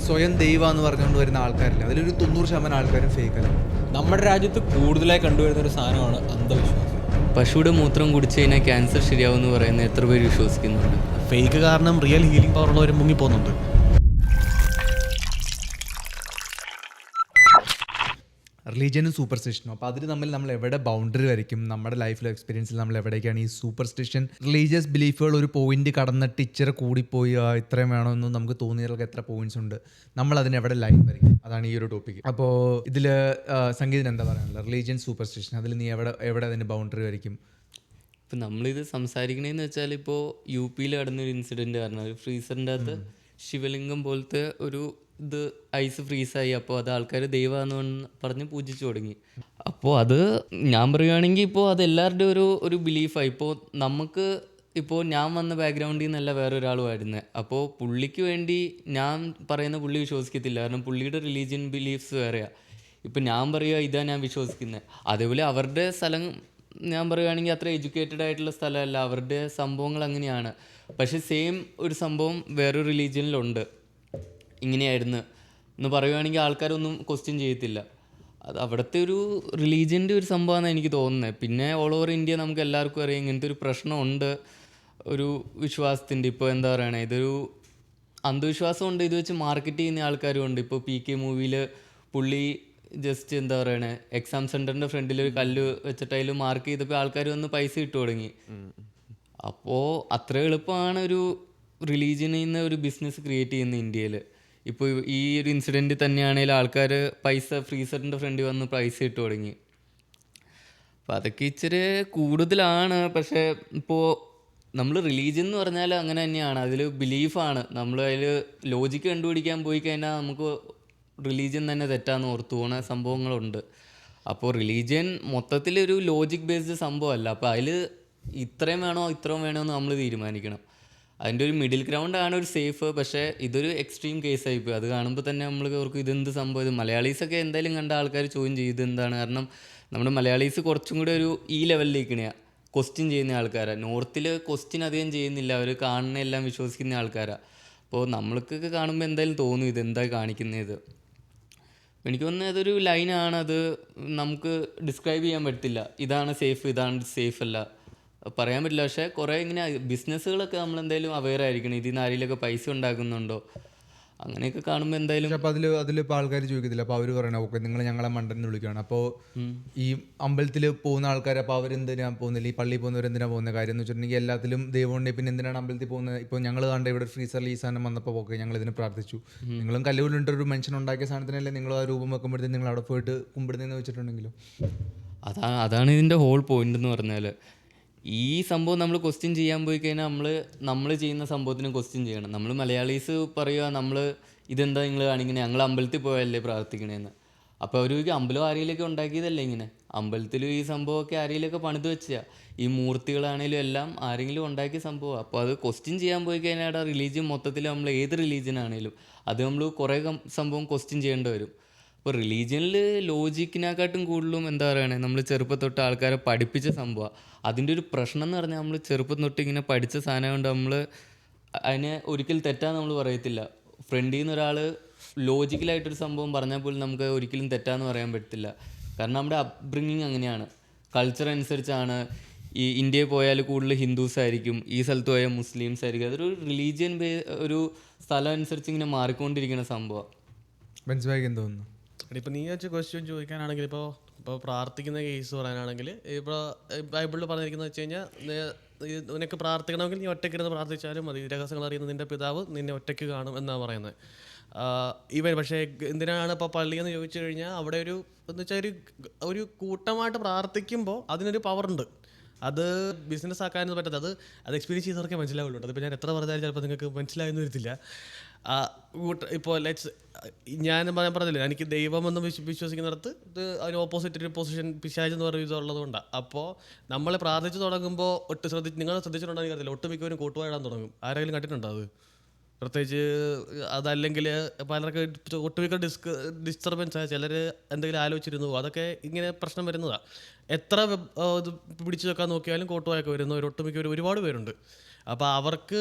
സ്വയം ദൈവം എന്ന് പറഞ്ഞുകൊണ്ട് വരുന്ന ആൾക്കാരില്ല, അതിലൊരു 90% ആൾക്കാരും ഫേക്കല്ല. നമ്മുടെ രാജ്യത്ത് കൂടുതലായി കണ്ടുവരുന്ന ഒരു സാധനമാണ് അന്ധവിശ്വാസം. പശുവിടെ മൂത്രം കുടിച്ചു കഴിഞ്ഞാൽ ക്യാൻസർ ശരിയാവുമെന്ന് പറയുന്നത് എത്ര പേര് വിശ്വസിക്കുന്നുണ്ട്? ഫേക്ക് കാരണം റിയൽ ഹീലിംഗ് പവറുള്ളവർ മുങ്ങിപ്പോകുന്നുണ്ട്. റിലീജിയനും സൂപ്പർസ്റ്റിഷനും, അപ്പോൾ അതിൽ തമ്മിൽ നമ്മൾ എവിടെ ബൗണ്ടറി വരയ്ക്കും? നമ്മുടെ ലൈഫിലെ എക്സ്പീരിയൻസിൽ നമ്മൾ എവിടേക്കാണ് ഈ സൂപ്പർസ്റ്റിഷൻ, റിലീജിയസ് ബിലീഫുകൾ ഒരു പോയിന്റ് കടന്നിട്ട് ഇച്ചിരി കൂടിപ്പോയി ഇത്രയും വേണമെന്നും നമുക്ക് തോന്നിയവർക്ക് എത്ര പോയിന്റ്സ് ഉണ്ട്, നമ്മൾ അതിന് എവിടെ ലൈൻ വരയ്ക്കും? അതാണ് ഈ ഒരു ടോപ്പിക്. അപ്പോൾ ഇതിൽ സംഗീതത്തിന് എന്താ പറയാനുള്ളത്? റിലീജിയൻ സൂപ്പർസ്റ്റിഷൻ, അതിൽ നീ എവിടെ അതിന് ബൗണ്ടറി വരയ്ക്കും? ഇപ്പം നമ്മളിത് സംസാരിക്കണേന്ന് വെച്ചാൽ ഇപ്പോൾ യു പിയിൽ നടന്നൊരു ഇൻസിഡൻറ്റ് കാരണം ഒരു ഫ്രീസറിൻ്റെ അകത്ത് ശിവലിംഗം പോലത്തെ ഒരു ഇത് ഐസ് ഫ്രീസായി. അപ്പോൾ അത് ആൾക്കാർ ദൈവമാണെന്ന് പറഞ്ഞ് പൂജിച്ചു തുടങ്ങി. അപ്പോൾ അത് ഞാൻ പറയുകയാണെങ്കിൽ ഇപ്പോൾ അത് എല്ലാവരുടെയും ഒരു ബിലീഫായി. ഇപ്പോൾ നമുക്ക് ഇപ്പോൾ ഞാൻ വന്ന ബാക്ക്ഗ്രൗണ്ടിൽ നിന്നല്ല വേറൊരാൾ വരുന്നത്. അപ്പോൾ പുള്ളിക്ക് വേണ്ടി ഞാൻ പറയുന്ന പുള്ളി വിശ്വസിക്കത്തില്ല, കാരണം പുള്ളിയുടെ റിലീജിയൻ ബിലീഫ്സ് വേറെയാണ്. ഇപ്പം ഞാൻ പറയുക ഇതാ ഞാൻ വിശ്വസിക്കുന്നത്, അതേപോലെ അവരുടെ സ്ഥലം ഞാൻ പറയുകയാണെങ്കിൽ അത്ര എഡ്യൂക്കേറ്റഡ് ആയിട്ടുള്ള സ്ഥലമല്ല, അവരുടെ സംഭവങ്ങൾ അങ്ങനെയാണ്. പക്ഷേ സെയിം ഒരു സംഭവം വേറൊരു റിലീജിയനിലുണ്ട്, ഇങ്ങനെയായിരുന്നു എന്ന് പറയുകയാണെങ്കിൽ ആൾക്കാരൊന്നും ക്വസ്റ്റ്യൻ ചെയ്യത്തില്ല. അത് അവിടുത്തെ ഒരു റിലീജിയൻ്റെ ഒരു സംഭവമാണ് എനിക്ക് തോന്നുന്നത്. പിന്നെ ഓൾ ഓവർ ഇന്ത്യ നമുക്ക് എല്ലാവർക്കും അറിയാം ഇങ്ങനത്തെ ഒരു പ്രശ്നമുണ്ട് ഒരു വിശ്വാസത്തിൻ്റെ. ഇപ്പോൾ എന്താ പറയണേ, ഇതൊരു അന്ധവിശ്വാസമുണ്ട്, ഇത് വെച്ച് മാർക്കറ്റ് ചെയ്യുന്ന ആൾക്കാരും ഉണ്ട്. ഇപ്പോൾ PK മൂവിയിൽ പുള്ളി ജസ്റ്റ് എന്താ പറയണേ, എക്സാം സെൻറ്ററിൻ്റെ ഫ്രണ്ടിൽ ഒരു കല്ല് വെച്ചിട്ട് അതിൽ മാർക്ക് ചെയ്തപ്പോൾ ആൾക്കാർ വന്ന് പൈസ ഇട്ട് തുടങ്ങി. അപ്പോൾ അത്ര എളുപ്പമാണ് ഒരു റിലീജിയനിൽ നിന്ന് ഒരു ബിസിനസ് ക്രിയേറ്റ് ചെയ്യുന്ന ഇന്ത്യയിൽ. ഇപ്പോൾ ഈ ഒരു ഇൻസിഡൻറ്റിൽ തന്നെയാണെങ്കിൽ ആൾക്കാർ പൈസ ഫ്രീസറിൻ്റെ ഫ്രണ്ടിൽ വന്ന് പൈസ ഇട്ട് തുടങ്ങി. അപ്പോൾ അതൊക്കെ ഇച്ചിരി കൂടുതലാണ്. പക്ഷേ ഇപ്പോൾ നമ്മൾ റിലീജിയൻ എന്ന് പറഞ്ഞാൽ അങ്ങനെ തന്നെയാണ്, അതിൽ ബിലീഫാണ്. നമ്മൾ അതിൽ ലോജിക്ക് കണ്ടുപിടിക്കാൻ പോയി കഴിഞ്ഞാൽ നമുക്ക് റിലീജിയൻ തന്നെ തെറ്റാന്ന് ഓർത്തു പോകുന്ന സംഭവങ്ങളുണ്ട്. അപ്പോൾ റിലീജിയൻ മൊത്തത്തിലൊരു ലോജിക് ബേസ്ഡ് സംഭവമല്ല. അപ്പോൾ അതിൽ ഇത്രയും വേണോ ഇത്രയും വേണോ എന്ന് നമ്മൾ തീരുമാനിക്കണം. അതിൻ്റെ ഒരു മിഡിൽ ഗ്രൗണ്ടാണ് ഒരു സേഫ്. പക്ഷേ ഇതൊരു എക്സ്ട്രീം കേസായിപ്പോയി. അത് കാണുമ്പോൾ തന്നെ നമ്മൾ ഓർക്കും ഇതെന്ത് സംഭവം, ഇത് മലയാളീസൊക്കെ എന്തായാലും കണ്ട ആൾക്കാർ ചോദ്യം ചെയ്യും ഇതെന്താണ്. കാരണം നമ്മുടെ മലയാളീസ് കുറച്ചും കൂടെ ഒരു ഈ ലെവലിലേക്കാണ് ക്വസ്റ്റ്യൻ ചെയ്യുന്ന ആൾക്കാരാണ്. നോർത്തിൽ ക്വസ്റ്റ്യൻ അധികം ചെയ്യുന്നില്ല, അവർ കാണുന്ന എല്ലാം വിശ്വസിക്കുന്ന ആൾക്കാരാണ്. അപ്പോൾ നമ്മൾക്കൊക്കെ കാണുമ്പോൾ എന്തായാലും തോന്നും ഇതെന്താ കാണിക്കുന്നത്. എനിക്ക് തോന്നുന്നത് അതൊരു ലൈനാണ്, അത് നമുക്ക് ഡിസ്ക്രൈബ് ചെയ്യാൻ പറ്റത്തില്ല. ഇതാണ് സേഫ്, ഇതാണ് സേഫ് അല്ല പറയാൻ പറ്റില്ല. പക്ഷേ കുറേ ഇങ്ങനെ ബിസിനസ്സുകളൊക്കെ നമ്മളെന്തായാലും അവെയർ ആയിരിക്കണം. ഇതിൽ നിന്ന് ആരെങ്കിലുമൊക്കെ പൈസ ഉണ്ടാക്കുന്നുണ്ടോ അങ്ങനെയൊക്കെ കാണുമ്പോൾ എന്തായാലും. അപ്പോൾ അതിലിപ്പോൾ ആൾക്കാർ ചോദിക്കത്തില്ല, അപ്പോൾ അവർ പറയണേ ഓക്കെ നിങ്ങൾ ഞങ്ങളെ മണ്ടൻ വിളിക്കുകയാണ്. അപ്പോൾ ഈ അമ്പലത്തിൽ പോകുന്ന ആൾക്കാർ അപ്പോൾ അവരെന്തിനാണ് പോകുന്നില്ല, ഈ പള്ളിയിൽ പോകുന്നവരെന്തിനാണ് പോകുന്ന കാര്യം എന്ന് വെച്ചിട്ടുണ്ടെങ്കിൽ എല്ലാത്തിലും ദൈവമുണ്ട്, പിന്നെ എന്തിനാണ് അമ്പലത്തിൽ പോകുന്നത്? ഇപ്പോൾ ഞങ്ങൾ കണ്ട ഇവിടെ ഫ്രീസറിൽ ഈ സാധനം വന്നപ്പോൾ ഓക്കെ ഞങ്ങൾ ഇതിന് പ്രാർത്ഥിച്ചു. നിങ്ങളും കല്ലുകൊണ്ടൊരു മനുഷ്യൻ ഉണ്ടാക്കിയ സാധനത്തിനല്ലേ നിങ്ങൾ ആ രൂപം വെക്കുമ്പോഴത്തേക്കും നിങ്ങൾ അവിടെ പോയിട്ട് കുമ്പിടുന്നതെന്ന് വെച്ചിട്ടുണ്ടെങ്കിലും അതാണ് ഇതിൻ്റെ ഹോൾ പോയിന്റ് എന്ന് പറഞ്ഞാൽ. ഈ സംഭവം നമ്മൾ ക്വസ്റ്റ്യൻ ചെയ്യാൻ പോയി കഴിഞ്ഞാൽ നമ്മൾ ചെയ്യുന്ന സംഭവത്തിന് ക്വസ്റ്റ്യൻ ചെയ്യണം. നമ്മൾ മലയാളീസ് പറയുക നമ്മൾ ഇതെന്താ നിങ്ങൾ കാണിക്കണേ, ഞങ്ങൾ അമ്പലത്തിൽ പോയല്ലേ പ്രാർത്ഥിക്കണേന്ന്. അപ്പോൾ അവർ അമ്പലം ആരെയിലൊക്കെ ഉണ്ടാക്കിയതല്ലേ ഇങ്ങനെ, അമ്പലത്തിൽ ഈ സംഭവമൊക്കെ ആരെയിലൊക്കെ പണിത് വെച്ചാൽ ഈ മൂർത്തികളാണെങ്കിലും എല്ലാം ആരെങ്കിലും ഉണ്ടാക്കിയ സംഭവമാണ്. അപ്പോൾ അത് ക്വസ്റ്റ്യൻ ചെയ്യാൻ പോയി കഴിഞ്ഞാൽ റിലീജിയൻ മൊത്തത്തിൽ നമ്മൾ ഏത് റിലീജിയൻ ആണെങ്കിലും അത് നമ്മൾ കുറേ സംഭവം ക്വസ്റ്റ്യൻ ചെയ്യേണ്ടി വരും. ഇപ്പോൾ റിലീജിയനിൽ ലോജിക്കിനെക്കാട്ടും കൂടുതലും എന്താ പറയണേ, നമ്മൾ ചെറുപ്പം തൊട്ട് ആൾക്കാരെ പഠിപ്പിച്ച സംഭവമാണ്. അതിൻ്റെ ഒരു പ്രശ്നം എന്ന് പറഞ്ഞാൽ നമ്മൾ ചെറുപ്പം തൊട്ട് ഇങ്ങനെ പഠിച്ച സാധനം കൊണ്ട് നമ്മൾ അതിനെ ഒരിക്കലും തെറ്റാന്ന് നമ്മൾ പറയത്തില്ല. ഫ്രണ്ടിൽ നിന്ന് ഒരാൾ ലോജിക്കലായിട്ടൊരു സംഭവം പറഞ്ഞാൽ പോലും നമുക്ക് ഒരിക്കലും തെറ്റാന്ന് പറയാൻ പറ്റത്തില്ല. കാരണം നമ്മുടെ അപ്ബ്രിങ്ങിങ് അങ്ങനെയാണ്, കൾച്ചർ അനുസരിച്ചാണ്. ഈ ഇന്ത്യയിൽ പോയാൽ കൂടുതൽ ഹിന്ദുസ് ആയിരിക്കും, ഈ സ്ഥലത്ത് പോയാൽ മുസ്ലിംസ് ആയിരിക്കും. അതൊരു റിലീജിയൻ ഒരു സ്ഥലം അനുസരിച്ച് ഇങ്ങനെ മാറിക്കൊണ്ടിരിക്കുന്ന സംഭവമാണ്. മനസ്സിലാക്കി എന്ന് തോന്നുന്നു. ഇപ്പോൾ നീ വെച്ച ക്വസ്റ്റ്യൻ ചോദിക്കാനാണെങ്കിൽ ഇപ്പോൾ പ്രാർത്ഥിക്കുന്ന കേസ് പറയാനാണെങ്കിൽ ഇപ്പോൾ ബൈബിളിൽ പറഞ്ഞിരിക്കുന്നത് വെച്ച് കഴിഞ്ഞാൽ നിനക്ക് പ്രാർത്ഥിക്കണമെങ്കിൽ നീ ഒറ്റയ്ക്കിരുന്ന് പ്രാർത്ഥിച്ചാലും മതി, രഹസ്യങ്ങൾ അറിയുന്ന നിൻ്റെ പിതാവ് നിന്നെ ഒറ്റയ്ക്ക് കാണും എന്നാണ് പറയുന്നത്. ഈവൻ പക്ഷേ എന്തിനാണ് ഇപ്പോൾ പള്ളിയെന്ന് ചോദിച്ചു കഴിഞ്ഞാൽ അവിടെ എന്ന് വെച്ചാൽ ഒരു കൂട്ടമായിട്ട് പ്രാർത്ഥിക്കുമ്പോൾ അതിനൊരു പവറുണ്ട്. അത് ബിസിനസ് ആക്കാനൊന്നും പറ്റത്തില്ല. അത് എക്സ്പീരിയൻസ് ചെയ്തവർക്കേ മനസ്സിലാവുള്ളൂ. അതിപ്പോൾ ഞാൻ എത്ര പറഞ്ഞാലും ചിലപ്പോൾ നിങ്ങൾക്ക് മനസ്സിലായെന്ന് വരത്തില്ല. ഇപ്പോൾ ഞാൻ പറഞ്ഞില്ലേ, എനിക്ക് ദൈവമെന്ന് വിശ്വസിക്കുന്നിടത്ത് ഇത് അതിന് ഓപ്പോസിറ്റ് ഒരു പൊസിഷൻ പിശാച് എന്ന് പറയുന്നത് ഉള്ളതുകൊണ്ടാണ്. അപ്പോൾ നമ്മൾ പ്രാർത്ഥിച്ച് തുടങ്ങുമ്പോൾ നിങ്ങൾ ശ്രദ്ധിച്ചിട്ടുണ്ടെങ്കിൽ അറിയില്ല, ഒട്ടുമിക്കവരും കൂട്ടുവായിടാൻ തുടങ്ങും. ആരെങ്കിലും കണ്ടിട്ടുണ്ടോ അത്? പ്രത്യേകിച്ച് അതല്ലെങ്കിൽ പലർക്ക് ഒട്ടുമിക്ക ഡിസ്റ്റർബൻസ് ചിലർ എന്തെങ്കിലും ആലോചിച്ചിരുന്നു, അതൊക്കെ ഇങ്ങനെ പ്രശ്നം വരുന്നതാണ്. എത്ര ഇത് പിടിച്ചു വെക്കാൻ നോക്കിയാലും കോട്ടുവായൊക്കെ വരുന്നവർ ഒട്ടുമിക്ക ഒരുപാട് പേരുണ്ട്. അപ്പോൾ അവർക്ക്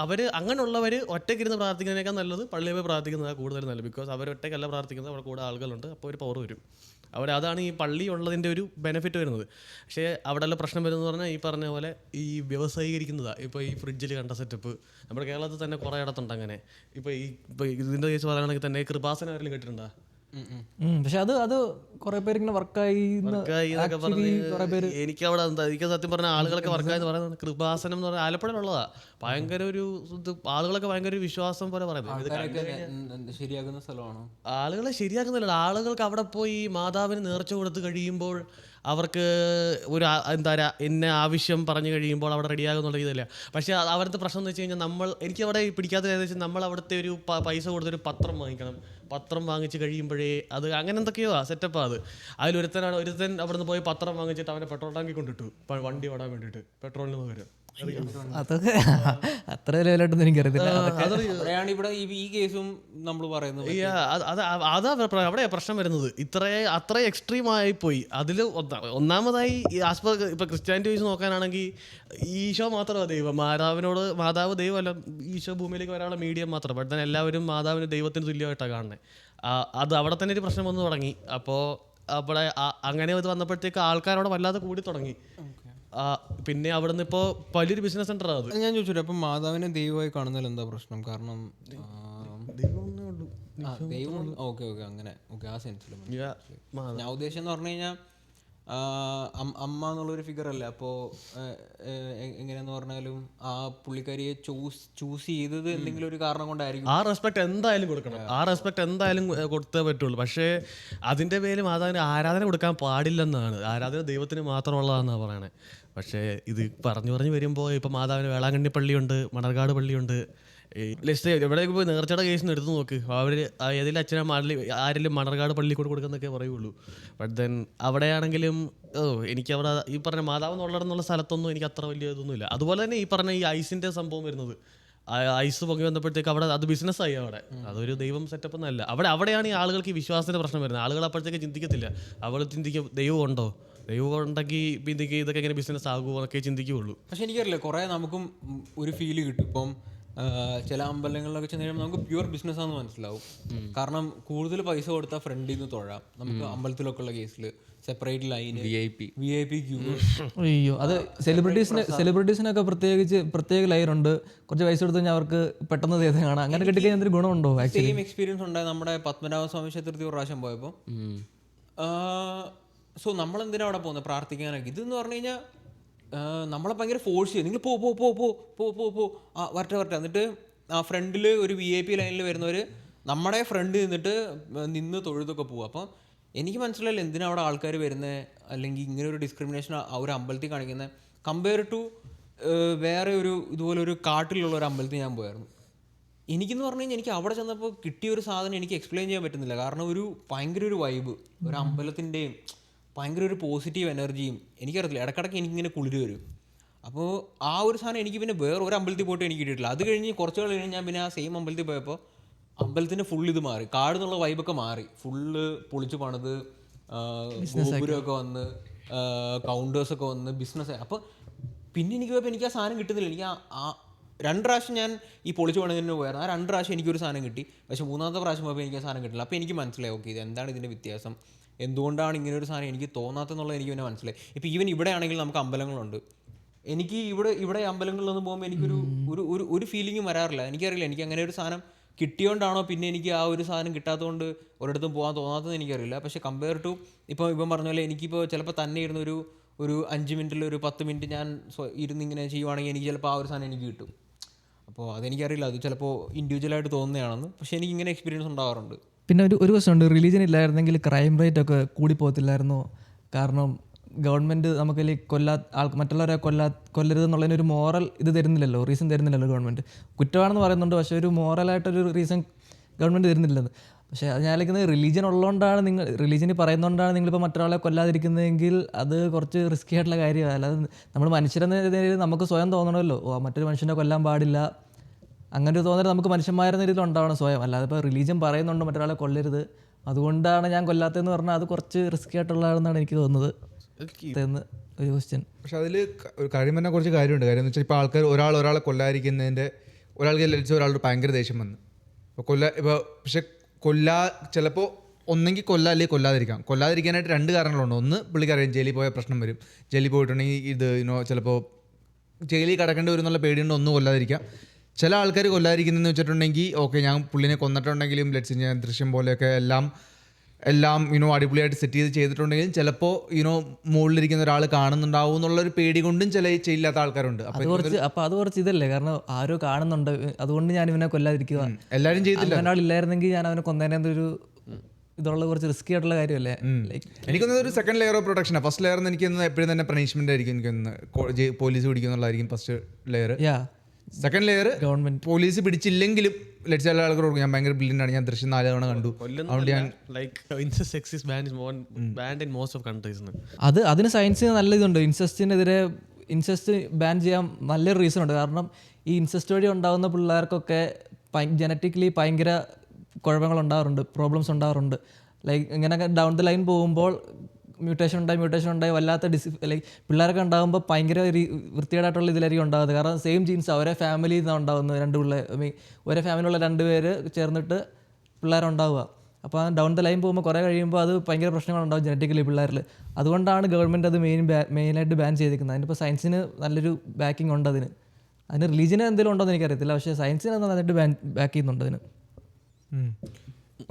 അവർ അങ്ങനെയുള്ളവർ ഒറ്റയ്ക്കിരുന്ന് പ്രാർത്ഥിക്കുന്നതിനേക്കാൾ നല്ലത് പള്ളിയിൽ പോയി പ്രാർത്ഥിക്കുന്നതാണ് കൂടുതൽ നല്ലത്. ബിക്കോസ് അവർ ഒറ്റയ്ക്കല്ല പ്രാർത്ഥിക്കുന്നത്, അവിടെ കൂടെ ആളുകളുണ്ട്, അപ്പോൾ ഒരു പവർ വരും. അതാണ് ഈ പള്ളി ഉള്ളതിൻ്റെ ഒരു ബെനിഫിറ്റ് വരുന്നത്. പക്ഷേ അവിടെയുള്ള പ്രശ്നം വരുന്നത് പറഞ്ഞാൽ ഈ പറഞ്ഞ പോലെ ഈ വ്യവസായീകരിക്കുന്നതാണ്. ഇപ്പോൾ ഈ ഫ്രിഡ്ജിൽ കണ്ട സെറ്റപ്പ് നമ്മുടെ കേരളത്തിൽ തന്നെ കുറേ ഇടത്തുണ്ട് അങ്ങനെ. ഇപ്പോൾ ഇതിൻ്റെ കേസ് പറയുകയാണെങ്കിൽ തന്നെ കൃപാസനം ആരെങ്കിലും കേട്ടിട്ടുണ്ടോ? പക്ഷെ അത് കുറെ പേര് ഇങ്ങനെ വർക്കായി എനിക്ക് അവിടെ എനിക്ക് സത്യം പറഞ്ഞ ആളുകളൊക്കെ വർക്കായെന്ന് പറയുന്നത് കൃപാസനം എന്ന് പറഞ്ഞാൽ ആലപ്പുഴയിലുള്ളതാ. ഭയങ്കര ഒരു ആളുകളൊക്കെ ഭയങ്കര ഒരു വിശ്വാസം പോലെ പറയുന്നത്. ശരിയാക്കുന്ന സ്ഥലമാണോ? ആളുകളെ ശരിയാക്കുന്നില്ല. ആളുകൾക്ക് അവിടെ പോയി മാതാവിന് നേർച്ച കൊടുത്ത് കഴിയുമ്പോൾ അവർക്ക് ഒരു എന്താ പറയുക എന്നെ ആവശ്യം പറഞ്ഞു കഴിയുമ്പോൾ അവിടെ റെഡിയാകുന്നുള്ള ഇതല്ല. പക്ഷേ അവിടുത്തെ പ്രശ്നം എന്ന് വെച്ച് കഴിഞ്ഞാൽ എനിക്കവിടെ പിടിക്കാത്ത കാര്യം വെച്ചാൽ നമ്മൾ അവിടുത്തെ ഒരു പൈസ കൊടുത്തൊരു പത്രം വാങ്ങിക്കണം. പത്രം വാങ്ങിച്ച് കഴിയുമ്പോഴേ അത് അങ്ങനെ എന്തൊക്കെയോ സെറ്റപ്പാണ്. അതിലൊരുത്തൻ അവിടെ നിന്ന് പോയി പത്രം വാങ്ങിച്ചിട്ട് അവനെ പെട്രോൾ ടാങ്കിൽ കൊണ്ടിട്ടു വണ്ടി ഓടാൻ വേണ്ടിയിട്ട് പെട്രോളിന് പകരം. അതൊക്കെ അത്ര ലെവലായിട്ടൊന്നും എനിക്കറിയത്തില്ല. അവിടെയാണ് ഇവിടെ ഈ കേസും നമ്മൾ പറയുന്നത്. അവിടെ പ്രശ്നം വരുന്നത് അത്ര എക്സ്ട്രീം ആയി പോയി. അതിൽ ഒന്നാമതായി ഇപ്പൊ ക്രിസ്ത്യാനിറ്റി വെച്ച് നോക്കാനാണെങ്കിൽ ഈശോ മാത്രമാണ് ദൈവം. മാതാവ് ദൈവമല്ല, ഈശോ ഭൂമിയിലേക്ക് വരാനുള്ള മീഡിയം മാത്രം. ബട്ട് തന്നെ എല്ലാവരും മാതാവിന് ദൈവത്തിന് തുല്യമായിട്ടാണ് കാണുന്നത്. അത് അവിടെ തന്നെ ഒരു പ്രശ്നം വന്നു തുടങ്ങി. അപ്പോൾ അവിടെ അങ്ങനെ ഇത് വന്നപ്പോഴത്തേക്ക് ആൾക്കാരവിടെ വല്ലാതെ കൂടി തുടങ്ങി. പിന്നെ അവിടെ നിന്ന് ഇപ്പോൾ വലിയൊരു ബിസിനസ് സെൻ്ററാണ് അത്. ഞാൻ ചോദിച്ചു, അപ്പം മാതാവിനെ ദൈവമായി കാണുന്നതിൽ എന്താ പ്രശ്നം? കാരണം ദൈവം ഓക്കെ അങ്ങനെ ആ സെൻസിൽ ഞാൻ ഉദ്ദേശം എന്ന് പറഞ്ഞു കഴിഞ്ഞാൽ അമ്മ എന്നുള്ളൊരു ഫിഗർ അല്ലേ. അപ്പോൾ എങ്ങനെയാന്ന് പറഞ്ഞാലും ആ പുള്ളിക്കാരിയെ ചൂസ് ചെയ്തത് എന്തെങ്കിലും ഒരു കാരണം കൊണ്ടായിരിക്കും. ആ റെസ്പെക്ട് എന്തായാലും കൊടുക്കണം, ആ റെസ്പെക്ട് എന്തായാലും കൊടുത്തേ പറ്റുള്ളൂ. പക്ഷേ അതിൻ്റെ പേരിൽ മാതാവിന് ആരാധന കൊടുക്കാൻ പാടില്ലെന്നാണ്. ആരാധന ദൈവത്തിന് മാത്രമുള്ളതാണെന്നാണ് പറയണത്. പക്ഷേ ഇത് പറഞ്ഞു വരുമ്പോൾ ഇപ്പോൾ മാതാവിന് വേളാങ്കണ്ണി പള്ളിയുണ്ട്, മണർകാട് പള്ളിയുണ്ട്. ലിസ്റ്റ് എവിടെയൊക്കെ പോയി നേർച്ചയുടെ കേസിന് എടുത്ത് നോക്ക്, അവർ ഏതെങ്കിലും അച്ഛനും ആരെങ്കിലും മണർകാട് പള്ളി കൂടെ കൊടുക്കുന്നൊക്കെ പറയുള്ളൂ. ബട്ട് ദെൻ അവിടെയാണെങ്കിലും എനിക്കവിടെ ഈ പറഞ്ഞ മാതാവ് എന്നുള്ളിടന്നുള്ള സ്ഥലത്തൊന്നും എനിക്ക് അത്ര വലിയ ഇതൊന്നുമില്ല. അതുപോലെ തന്നെ ഈ പറഞ്ഞ ഈ ഐസിൻ്റെ സംഭവം വരുന്നത്, ഐസ് പൊങ്ങി വന്നപ്പോഴത്തേക്ക് അവിടെ അത് ബിസിനസ്സായി. അതൊരു ദൈവം സെറ്റപ്പ് എന്നല്ല. അവിടെയാണ് ഈ ആളുകൾക്ക് ഈ വിശ്വാസത്തിൻ്റെ പ്രശ്നം വരുന്നത്. ആളുകൾ അപ്പോഴത്തേക്ക് ചിന്തിക്കത്തില്ല. അവൾ ചിന്തിക്കും ദൈവം ഉണ്ടോ, ദൈവം ഉണ്ടെങ്കിൽ ഇതൊക്കെ എങ്ങനെ ബിസിനസ് ആകുമോ എന്നൊക്കെ ചിന്തിക്കുകയുള്ളൂ. പക്ഷെ എനിക്കറിയില്ല, കുറേ നമുക്കും ഒരു ഫീല് കിട്ടും. ഇപ്പം ചില അമ്പലങ്ങളിലൊക്കെ ചെന്ന് കഴിയുമ്പോൾ നമുക്ക് പ്യുവർ ബിസിനസ്സാണെന്ന് മനസ്സിലാവും. കാരണം കൂടുതൽ പൈസ കൊടുത്താൽ ഫ്രണ്ടിൽ നിന്ന് തൊഴാം. നമുക്ക് അമ്പലത്തിലൊക്കെ ഉള്ള കേസിൽ സെപ്പറേറ്റ് ലൈൻ, VIP ക്യൂ. അയ്യോ, അത് സെലിബ്രിറ്റീസിനൊക്കെ പ്രത്യേക ലൈനുണ്ട്. കുറച്ച് പൈസ കൊടുത്തു കഴിഞ്ഞാൽ അവർക്ക് പെട്ടെന്ന് ചെയ്ത് കാണാം. അങ്ങനെ കിട്ടിക്കഴിഞ്ഞാൽ എന്തൊരു ഗുണമുണ്ടോ? സെയിം എക്സ്പീരിയൻസ് ഉണ്ടായി നമ്മുടെ പത്മനാഭസ്വാമി ക്ഷേത്രത്തിൽ ഒരു പ്രാവശ്യം പോയപ്പോൾ. സോ നമ്മളെന്തിനാണ് അവിടെ പോകുന്നത്? പ്രാർത്ഥിക്കാനൊക്കെ. ഇതെന്ന് പറഞ്ഞു കഴിഞ്ഞാൽ നമ്മളെ ഭയങ്കര ഫോഴ്സ് ചെയ്യും. നിങ്ങൾ പോ വരട്ടെ. എന്നിട്ട് ആ ഫ്രണ്ടിൽ ഒരു VIP ലൈനിൽ വരുന്നവർ നമ്മുടെ ഫ്രണ്ട് നിന്ന് തൊഴുതൊക്കെ പോകും. അപ്പം എനിക്ക് മനസ്സിലായില്ല എന്തിനാണ് അവിടെ ആൾക്കാർ വരുന്നത്, അല്ലെങ്കിൽ ഇങ്ങനെ ഒരു ഡിസ്ക്രിമിനേഷൻ ആ ഒരു അമ്പലത്തിൽ കാണിക്കുന്നത്. കമ്പയർ ടു വേറെ ഇതുപോലെ ഒരു കാട്ടിലുള്ള ഒരു അമ്പലത്തിൽ ഞാൻ പോയായിരുന്നു. എനിക്കെന്ന് പറഞ്ഞു കഴിഞ്ഞാൽ എനിക്ക് അവിടെ ചെന്നപ്പോൾ കിട്ടിയ ഒരു സാധനം എനിക്ക് എക്സ്പ്ലെയിൻ ചെയ്യാൻ പറ്റുന്നില്ല. കാരണം ഭയങ്കര ഒരു വൈബ്, ഒരു അമ്പലത്തിൻ്റെയും ഭയങ്കര ഒരു പോസിറ്റീവ് എനർജിയും. എനിക്കറിയത്തില്ല, ഇടയ്ക്കിടയ്ക്ക് എനിക്കിങ്ങനെ കുളിര് വരും. അപ്പോൾ ആ ഒരു സാധനം എനിക്ക് പിന്നെ വേറെ ഒരു അമ്പലത്തിൽ പോയിട്ട് എനിക്ക് കിട്ടിയിട്ടില്ല. അത് കഴിഞ്ഞ് കുറച്ച് നാൾ കഴിഞ്ഞ് ഞാൻ പിന്നെ ആ സെയിം അമ്പലത്തിൽ പോയപ്പോൾ അമ്പലത്തിൻ്റെ ഫുൾ ഇത് മാറി, കാട് എന്നുള്ള വൈബൊക്കെ മാറി. ഫുള്ള് പൊളിച്ച് പണിത് ഗോപുരമൊക്കെ വന്ന് കൗണ്ടേഴ്സൊക്കെ വന്ന് ബിസിനസ്സായി. അപ്പോൾ പിന്നെ എനിക്ക് പോയപ്പോൾ എനിക്ക് ആ സാധനം കിട്ടുന്നില്ല. എനിക്ക് ആ 2 പ്രാവശ്യം ഞാൻ ഈ പൊളിച്ച് പണിതിന് പോയായിരുന്നു. ആ 2 പ്രാവശ്യം എനിക്കൊരു സാധനം കിട്ടി. പക്ഷേ 3ാമത്തെ പ്രാവശ്യം പോയപ്പോൾ എനിക്ക് ആ സാധനം കിട്ടില്ല. അപ്പോൾ എനിക്ക് മനസ്സിലായി, ഓക്കെ ഇത് എന്താണ് ഇതിൻ്റെ വ്യത്യാസം, എന്തുകൊണ്ടാണ് ഇങ്ങനെ ഒരു സാധനം എനിക്ക് തോന്നാത്തെന്നുള്ളത് എനിക്ക് പിന്നെ മനസ്സിലായി. ഇപ്പോൾ ഈവൻ ഇവിടെ ആണെങ്കിൽ നമുക്ക് അമ്പലങ്ങളുണ്ട്. എനിക്ക് ഇവിടെ അമ്പലങ്ങളിലൊന്നും പോകുമ്പോൾ എനിക്കൊരു ഒരു ഫീലിംഗും വരാറില്ല. എനിക്കറിയില്ല, എനിക്ക് അങ്ങനെ ഒരു സാധനം കിട്ടിയോണ്ടാണോ പിന്നെ എനിക്ക് ആ ഒരു സാധനം കിട്ടാത്തതുകൊണ്ട് ഒരിടത്തും പോകാൻ തോന്നാത്തതെന്ന് എനിക്കറിയില്ല. പക്ഷേ കമ്പയർ ടു ഇപ്പോൾ ഇപ്പം പറഞ്ഞ പോലെ എനിക്കിപ്പോൾ ചിലപ്പോൾ തന്നെ ഇരുന്ന് ഒരു 5 മിനിറ്റിൽ ഒരു 10 മിനിറ്റ് ഞാൻ ഇരുന്നിങ്ങനെ ചെയ്യുവാണെങ്കിൽ എനിക്ക് ചിലപ്പോൾ ആ ഒരു സാധനം എനിക്ക് കിട്ടും. അപ്പോൾ അതെനിക്കറിയില്ല, അത് ചിലപ്പോൾ ഇൻഡിവിജ്വലായിട്ട് തോന്നുന്നതാണെന്ന്. പക്ഷേ എനിക്ക് ഇങ്ങനെ എക്സ്പീരിയൻസ് ഉണ്ടാവാറുണ്ട്. പിന്നെ ഒരു ക്വസ്റ്റൻ ഉണ്ട്, റിലീജിയൻ ഇല്ലായിരുന്നെങ്കിൽ ക്രൈം റേറ്റ് ഒക്കെ കൂടിപ്പോകത്തില്ലായിരുന്നോ? കാരണം ഗവൺമെൻറ് നമുക്ക് മറ്റുള്ളവരെ കൊല്ലരുതെന്നുള്ളതിനൊരു മോറൽ ഇത് തരുന്നില്ലല്ലോ, റീസൺ തരുന്നില്ലല്ലോ ഗവൺമെൻറ്. കുറ്റമാണെന്ന് പറയുന്നുണ്ട്, പക്ഷേ ഒരു മോറലായിട്ടൊരു റീസൺ ഗവൺമെൻറ് തരുന്നില്ലെന്ന്. പക്ഷേ അത് ഞാൻ ആലോചിക്കുന്നത് റിലീജിയൻ ഉള്ളതുകൊണ്ടാണ്, റിലീജിയന് പറയുന്നതുകൊണ്ടാണ് നിങ്ങളിപ്പോൾ മറ്റൊരാളെ കൊല്ലാതിരിക്കുന്നതെങ്കിൽ അത് കുറച്ച് റിസ്കി ആയിട്ടുള്ള കാര്യമാണ്. അല്ലാതെ നമ്മൾ മനുഷ്യരെന്ന രീതിയിൽ നമുക്ക് സ്വയം തോന്നണമല്ലോ, മറ്റൊരു മനുഷ്യനെ കൊല്ലാൻ പാടില്ല അങ്ങനെ ഒരു തോന്നൽ നമുക്ക് മനുഷ്യന്മാരെന്ന രീതിയിൽ ഉണ്ടാവണം സ്വയം. അല്ലാതെ ഇപ്പോൾ റിലീജിയൻ പറയുന്നുണ്ട് മറ്റൊരാളെ കൊല്ലരുത്, അതുകൊണ്ടാണ് ഞാൻ കൊല്ലാത്തതെന്ന് പറഞ്ഞാൽ അത് കുറച്ച് റിസ്കി ആയിട്ടുള്ളതാണെന്നാണ് എനിക്ക് തോന്നുന്നത് എന്ന് ഒരു ക്വസ്റ്റ്യൻ. പക്ഷെ അതിൽ ഒരു കാര്യം തന്നെ കുറച്ച് കാര്യമുണ്ട്. കാര്യം എന്ന് വെച്ചാൽ ഇപ്പോൾ ആൾക്കാർ ഒരാളെ കൊല്ലാതിരിക്കുന്നതിൻ്റെ ഒരാൾക്ക് ലഭിച്ച ഒരാളുടെ ഭയങ്കര ദേഷ്യം വന്നു ഇപ്പോൾ പക്ഷെ ചിലപ്പോൾ ഒന്നെങ്കിൽ അല്ലെങ്കിൽ കൊല്ലാതിരിക്കാനായിട്ട് 2 കാരണങ്ങളുണ്ട്. ഒന്ന് പുള്ളിക്കറിയാം ജയിലിൽ പോയ പ്രശ്നം വരും, ജയിലിൽ പോയിട്ടുണ്ടെങ്കിൽ ചിലപ്പോൾ ജയിലിൽ കിടക്കേണ്ടി വരും എന്നുള്ള പേടിയുണ്ട്, ഒന്നും കൊല്ലാതിരിക്കാം. ചില ആൾക്കാർ കൊല്ലാതിരിക്കുന്നതെന്ന് വെച്ചിട്ടുണ്ടെങ്കിൽ ഓക്കെ ഞാൻ പുള്ളിനെ കൊന്നിട്ടുണ്ടെങ്കിലും ഞാൻ ദൃശ്യം പോലെയൊക്കെ എല്ലാം അടിപൊളിയായിട്ട് സെറ്റ് ചെയ്തിട്ടുണ്ടെങ്കിലും ചിലപ്പോൾ മുകളിലിരിക്കുന്ന ഒരാൾ കാണുന്നുണ്ടാവും എന്നുള്ളൊരു പേടി കൊണ്ടും ചെയ്യില്ലാത്ത ആൾക്കാരുണ്ട്. അത് കുറച്ച് ഇതല്ലേ, കാരണം ആരോ കാണുന്നുണ്ട് അതുകൊണ്ട് ഞാൻ ഇവനെ കൊല്ലാതിരിക്കുക. എല്ലാവരും ചെയ്തില്ല. ഒരാളില്ലായിരുന്നെങ്കിൽ ഞാൻ അവനെ കൊന്നേനെന്നൊരു ഇതുള്ള കുറച്ച് റിസ്കി ആയിട്ടുള്ള കാര്യമല്ലേ. എനിക്കൊന്നും ഒരു സെക്കൻഡ് ലെയർ ഓഫ് പ്രൊട്ടക്ഷനാണ്. ഫസ്റ്റ് ലെയർ എന്ന് എനിക്കൊന്ന് എപ്പോഴും തന്നെ പണിഷ്മെന്റ് ആയിരിക്കും. എനിക്കൊന്ന് പോലീസ് പിടിക്കുന്നുള്ളതായിരിക്കും first layer. Second layer government police പിടിച്ചില്ലെങ്കിലും ചില ആൾക്കാർ ഞാൻ ഭയങ്കര ബ്രില്യൻ്റ് ആണ്, ഞാൻ ദൃശ്യം 4 തവണ കണ്ടു, അതുകൊണ്ട് ഞാൻ അതിന് സയൻസിന് നല്ല ഇതുണ്ട്. ഇൻസെസ്റ്റ് ബാൻ ചെയ്യാൻ നല്ലൊരു റീസൺ ഉണ്ട്. കാരണം ഈ ഇൻസെസ്റ്റ് വഴി ഉണ്ടാകുന്ന പിള്ളേർക്കൊക്കെ ജനറ്റിക്കലി ഭയങ്കര കുഴപ്പങ്ങൾ ഉണ്ടാകാറുണ്ട്, പ്രോബ്ലംസ് ഉണ്ടാകാറുണ്ട്. ലൈക്ക് ഇങ്ങനെ ഡൗൺ ദ ലൈൻ പോകുമ്പോൾ മ്യൂട്ടേഷൻ ഉണ്ടായി വല്ലാത്ത പിള്ളേരൊക്കെ ഉണ്ടാകുമ്പോൾ ഭയങ്കര വൃത്തികേടായിട്ടുള്ള ഇതിലായിരിക്കും ഉണ്ടാകുന്നത്. കാരണം സെയിം ജീൻസ് ഒരേ ഫാമിലിയിൽ നിന്നാണ് ഉണ്ടാകുന്നത്. 2 പിള്ളേർ ഒരേ ഫാമിലിയുള്ള 2 പേര് ചേർന്നിട്ട് പിള്ളേരുണ്ടാവുക. അപ്പോൾ ഡൗൺ ദ ലൈൻ പോകുമ്പോൾ കുറേ കഴിയുമ്പോൾ അത് ഭയങ്കര പ്രശ്നങ്ങളുണ്ടാകും ജനറ്റിക്കലി പിള്ളേരിൽ. അതുകൊണ്ടാണ് ഗവൺമെൻറ് അത് മെയിനായിട്ട് ബാൻ ചെയ്തിരിക്കുന്നത്. അതിനിപ്പോൾ സയൻസിന് നല്ലൊരു ബാക്കിംഗ് ഉണ്ട്. അതിന് റിലീജിയന് എന്തെങ്കിലും ഉണ്ടോ എന്ന് എനിക്കറിയത്തില്ല, പക്ഷേ സയൻസിന് നന്നായിട്ട് ബാക്ക് ചെയ്യുന്നുണ്ട് അതിന്.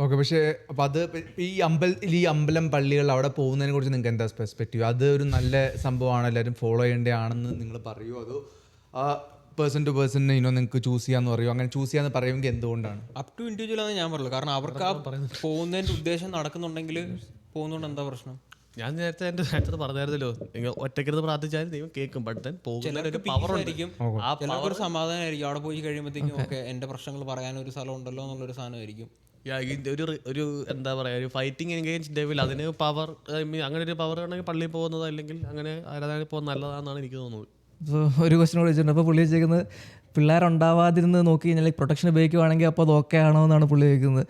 ഓക്കെ. പക്ഷേ അപ്പോൾ അത് ഈ അമ്പലം പള്ളികൾ അവിടെ പോകുന്നതിനെ കുറിച്ച് നിങ്ങൾക്ക് എന്താ പെർസ്പെക്റ്റീവ്? അത് ഒരു നല്ല സംഭവമാണ്, എല്ലാവരും ഫോളോ ചെയ്യേണ്ടതാണെന്ന് നിങ്ങൾ പറയുമോ, അതോ പേഴ്സൺ ടു പേഴ്സൺ നിങ്ങൾക്ക് ചൂസ് ചെയ്യാന്ന് പറയുമോ? അങ്ങനെ ചൂസ് ചെയ്യാന്ന് പറയുമെങ്കിൽ എന്തുകൊണ്ടാണ്? അപ് ടു ഇൻഡിവിജ്വൽ ആണെന്ന് ഞാൻ പറയുള്ളൂ. കാരണം അവർക്ക് പോകുന്നതിൻ്റെ ഉദ്ദേശം നടക്കുന്നുണ്ടെങ്കിൽ പോകുന്നതുകൊണ്ട് എന്താ പ്രശ്നം? ഞാൻ നേരത്തെ പറഞ്ഞായിരുന്നല്ലോ, നിങ്ങൾ ഒറ്റയ്ക്കിരുന്ന് പ്രാർത്ഥിച്ചാലും ദൈവം കേൾക്കും. ബട്ട് ദെൻ ചിലർക്ക് പവറായിരിക്കും, ചിലർക്കൊരു സമാധാനമായിരിക്കും. അവിടെ പോയി കഴിയുമ്പോഴത്തേക്കും ഓക്കെ എൻ്റെ പ്രശ്നങ്ങൾ പറയാനൊരു സ്ഥലം ഉണ്ടല്ലോ എന്നുള്ളൊരു സാധനമായിരിക്കും. ഒരു എന്താ പറയുക, ഒരു ഫൈറ്റിംഗ് എൻഗേജ് ഡെവിൽ, അതിന് പവർ അങ്ങനെ ഒരു പവർ ഉണ്ടെങ്കിൽ പള്ളിയിൽ പോകുന്നത് അല്ലെങ്കിൽ അങ്ങനെ ആരാധനയിൽ പോകുന്നത് നല്ലതാണെന്നാണ് എനിക്ക് തോന്നുന്നത്. ഇപ്പോൾ ഒരു ക്വസ്റ്റ്യൻ കൂടി വെച്ചിട്ടുണ്ട്. അപ്പോൾ പുള്ളി വെച്ചേക്കുന്നത് പിള്ളേരുണ്ടാവാതിരുന്ന് നോക്കി കഴിഞ്ഞാൽ പ്രൊട്ടക്ഷൻ ഉപയോഗിക്കുവാണെങ്കിൽ അപ്പോൾ അത് ഓക്കെ ആണോ എന്നാണ് പുള്ളി ചോദിക്കുന്നത്.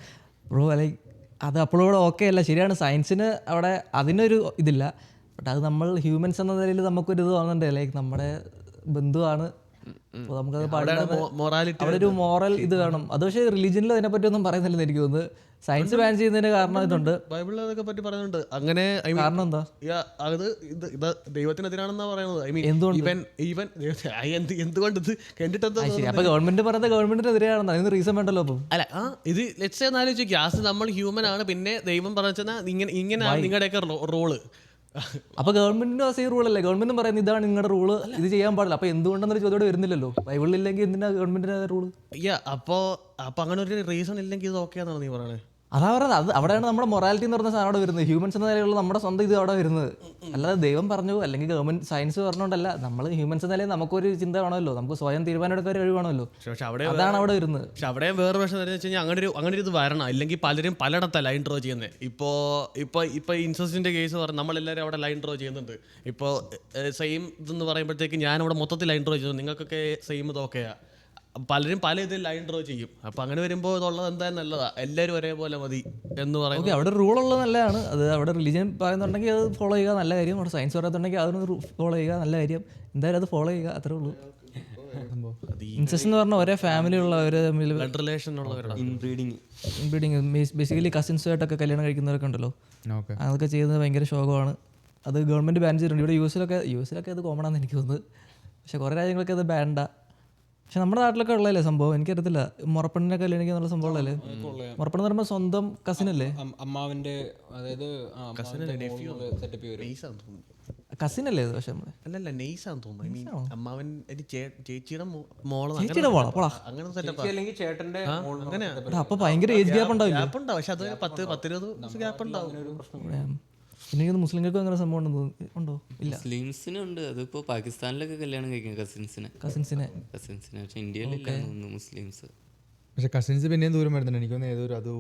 ബ്രോ ലൈക്ക് അത് അപ്പോഴും കൂടെ ഓക്കെ അല്ല. ശരിയാണ്, സയൻസിന് അവിടെ അതിനൊരു ഇതില്ല. ബട്ട് അത് നമ്മൾ ഹ്യൂമൻസ് എന്ന നിലയിൽ നമുക്കൊരു ഇത് തോന്നുന്നുണ്ട്, ലൈക്ക് നമ്മുടെ ബന്ധുവാണ്, അപ്പോൾ നമുക്കത് അവിടെ ഒരു മോറൽ ഇത് വേണം. അത് പക്ഷേ റിലീജിയനിൽ അതിനെപ്പറ്റി ഒന്നും പറയുന്നില്ലെന്ന് എനിക്ക് തോന്നുന്നത്. സയൻസ് ബാൻ ചെയ്യുന്നതിന് കാരണം ഇതുണ്ട്, ബൈബിളിൽ അതൊക്കെ പറ്റി പറയുന്നുണ്ട്. അങ്ങനെ കാരണം എന്താ അത് ഇത് ദൈവത്തിനെതിരാണെന്നാ പറയുന്നത്. എന്തുകൊണ്ട് ഇത് കണ്ടിട്ടെന്താ? അപ്പൊ ഗവൺമെന്റ് പറയുന്നത് ഗവൺമെന്റിനെതിരെയാണെന്ന്, അതിന് റീസൺ വേണ്ടല്ലോ. അപ്പം അല്ല ഇത് ലെറ്റ്സ് ആലോചിച്ച് ഗ്യാസ് നമ്മൾ ഹ്യൂമൻ ആണ്, പിന്നെ ദൈവം പറഞ്ഞാൽ ഇങ്ങനെയാണ് നിങ്ങളുടെയൊക്കെ റോള്. അപ്പൊ ഗവൺമെന്റിന്റെ സെയിം റൂൾ അല്ലേ? ഗവൺമെന്റും പറയുന്നത് ഇതാണ് നിങ്ങളുടെ റൂള്, ഇത് ചെയ്യാൻ പാടില്ല. അപ്പൊ എന്തുകൊണ്ടെന്നൊരു ചോദ്യം വരുന്നില്ലല്ലോ. ബൈബിളിലില്ലെങ്കിൽ എന്തിനാ ഗവൺമെന്റിന്റെ റൂള്? അപ്പൊ അങ്ങനെ ഒരു റീസൺ ഇല്ലെങ്കിൽ ഇത് ഓക്കെ ആണെന്നാണ് നീ പറയണേ? അതാ പറയുന്നത്, അത് അവിടെയാണ് നമ്മുടെ മൊറാലിറ്റി എന്ന് പറഞ്ഞ സാധനം അവിടെ വരുന്നത്. ഹ്യൂമൻസ് എന്ന നിലയിലുള്ള നമ്മുടെ സ്വന്തം ഇത് അവിടെ വരുന്നത്. അല്ലാതെ ദൈവം പറഞ്ഞു അല്ലെങ്കിൽ ഗവൺമെന്റ് സയൻസ് പറഞ്ഞുകൊണ്ടല്ല. നമ്മൾ ഹ്യൂമൻസ് എന്ന നിലയിൽ നമുക്കൊരു ചിന്ത വേണമല്ലോ, നമുക്ക് സ്വയം തീരുമാനം എടുക്കാൻ ഒരു കഴിവാണല്ലോ. അതാണ് അവിടെ വരുന്നത്. പക്ഷെ അവിടെ വേറെ പ്രശ്നം എന്താണെന്ന് വെച്ച് കഴിഞ്ഞാൽ അങ്ങനെ ഒരു ഇത് വരണം. അല്ലെങ്കിൽ പലരും പലയിടത്താണ് ലൈൻ ഡ്രോ ചെയ്യുന്നത്. ഇപ്പോൾ ഇൻസെസ്റ്റിന്റെ കേസ് പറഞ്ഞാൽ നമ്മളെല്ലാവരും അവിടെ ലൈൻ ഡ്രോ ചെയ്യുന്നുണ്ട്. ഇപ്പോൾ സെയിം ഇതെന്ന് പറയുമ്പോഴത്തേക്ക് ഞാൻ അവിടെ മൊത്തത്തിൽ ലൈൻ ഡ്രോ ചെയ്യുന്നു, നിങ്ങൾക്കൊക്കെ സെയിം ഇതൊക്കെയാണ്. പലരും പല ഇതിൽ ലൈൻ ഡ്രോ ചെയ്യും. അപ്പം അങ്ങനെ വരുമ്പോൾ ഇതുള്ളത് എന്തായാലും നല്ലതാ, എല്ലാവരും ഒരേപോലെ മതി എന്ന് പറയും. അവിടെ റൂൾ ഉള്ളത് നല്ലതാണ്. അത് അവിടെ റിലീജിയൻ പറയുന്നുണ്ടെങ്കിൽ അത് ഫോളോ ചെയ്യുക നല്ല കാര്യം. അവിടെ സയൻസ് പറയുന്നുണ്ടെങ്കിൽ അതൊന്ന് ഫോളോ ചെയ്യുക നല്ല കാര്യം. എന്തായാലും അത് ഫോളോ ചെയ്യുക, അത്രേ ഉള്ളൂ. ഇൻസെസ്റ്റ് എന്ന് പറഞ്ഞാൽ ഒരേ ഫാമിലി ഉള്ളവർ തമ്മിൽ ബ്ലഡ് റിലേഷൻ ഉള്ളവരാണ്. ഇൻബ്രീഡിങ് ബേസിക്കലി കസിൻസുമായിട്ടൊക്കെ കല്യാണം കഴിക്കുന്നവരൊക്കെ ഉണ്ടല്ലോ, അതൊക്കെ ചെയ്യുന്നത് ഭയങ്കര ശോകമാണ്. അത് ഗവൺമെന്റ് ബാൻ ചെയ്തിട്ടുണ്ട്. ഇവിടെ യു എസിലൊക്കെ അത് കോമൺ ആണെന്ന് എനിക്ക് തോന്നുന്നത്. പക്ഷെ കുറേ രാജ്യങ്ങളൊക്കെ അത് ബാൻഡാ. പക്ഷെ നമ്മുടെ നാട്ടിലൊക്കെ ഉള്ളതല്ലേ സംഭവം? എനിക്കറിയത്തില്ല. മുറപ്പെണ്ണിനെ കല്യാണിക്കുക എന്നുള്ള സംഭവം ഉള്ളതല്ലേ? മുറപ്പെണ്ണ് എന്ന് പറയുമ്പോൾ സ്വന്തം കസിനല്ലേ? അമ്മാവിന്റെ അതായത് കസിൻ അല്ലേ? പക്ഷെ അല്ലല്ല നെയ്സാന്ന് തോന്നുന്നു. അമ്മാവൻ ചേച്ചിയുടെ മോള് അങ്ങനെ ചേട്ടന്റെ അപ്പൊ ഭയങ്കര ഏജ് ഗ്യാപ്പ് ഉണ്ടാവില്ല? പക്ഷെ അത് 10-20 ഗ്യാപ്പ് ഉണ്ടാവും. പിന്നെ മുസ്ലിങ്ങൾക്ക് അങ്ങനെ സംഭവം ഉണ്ടോ? ഇല്ല, മുസ്ലിംസിനുണ്ട്. അതിപ്പോ പാകിസ്ഥാനിലൊക്കെ കല്യാണം കഴിക്കും കസിൻസിനെ. പക്ഷെ ഇന്ത്യയിലില്ല മുസ്ലിംസ്. പക്ഷേ കസിൻസ് പിന്നെയും ദൂരം വരുന്നുണ്ട്. എനിക്കൊന്ന് ഏതൊരു അത്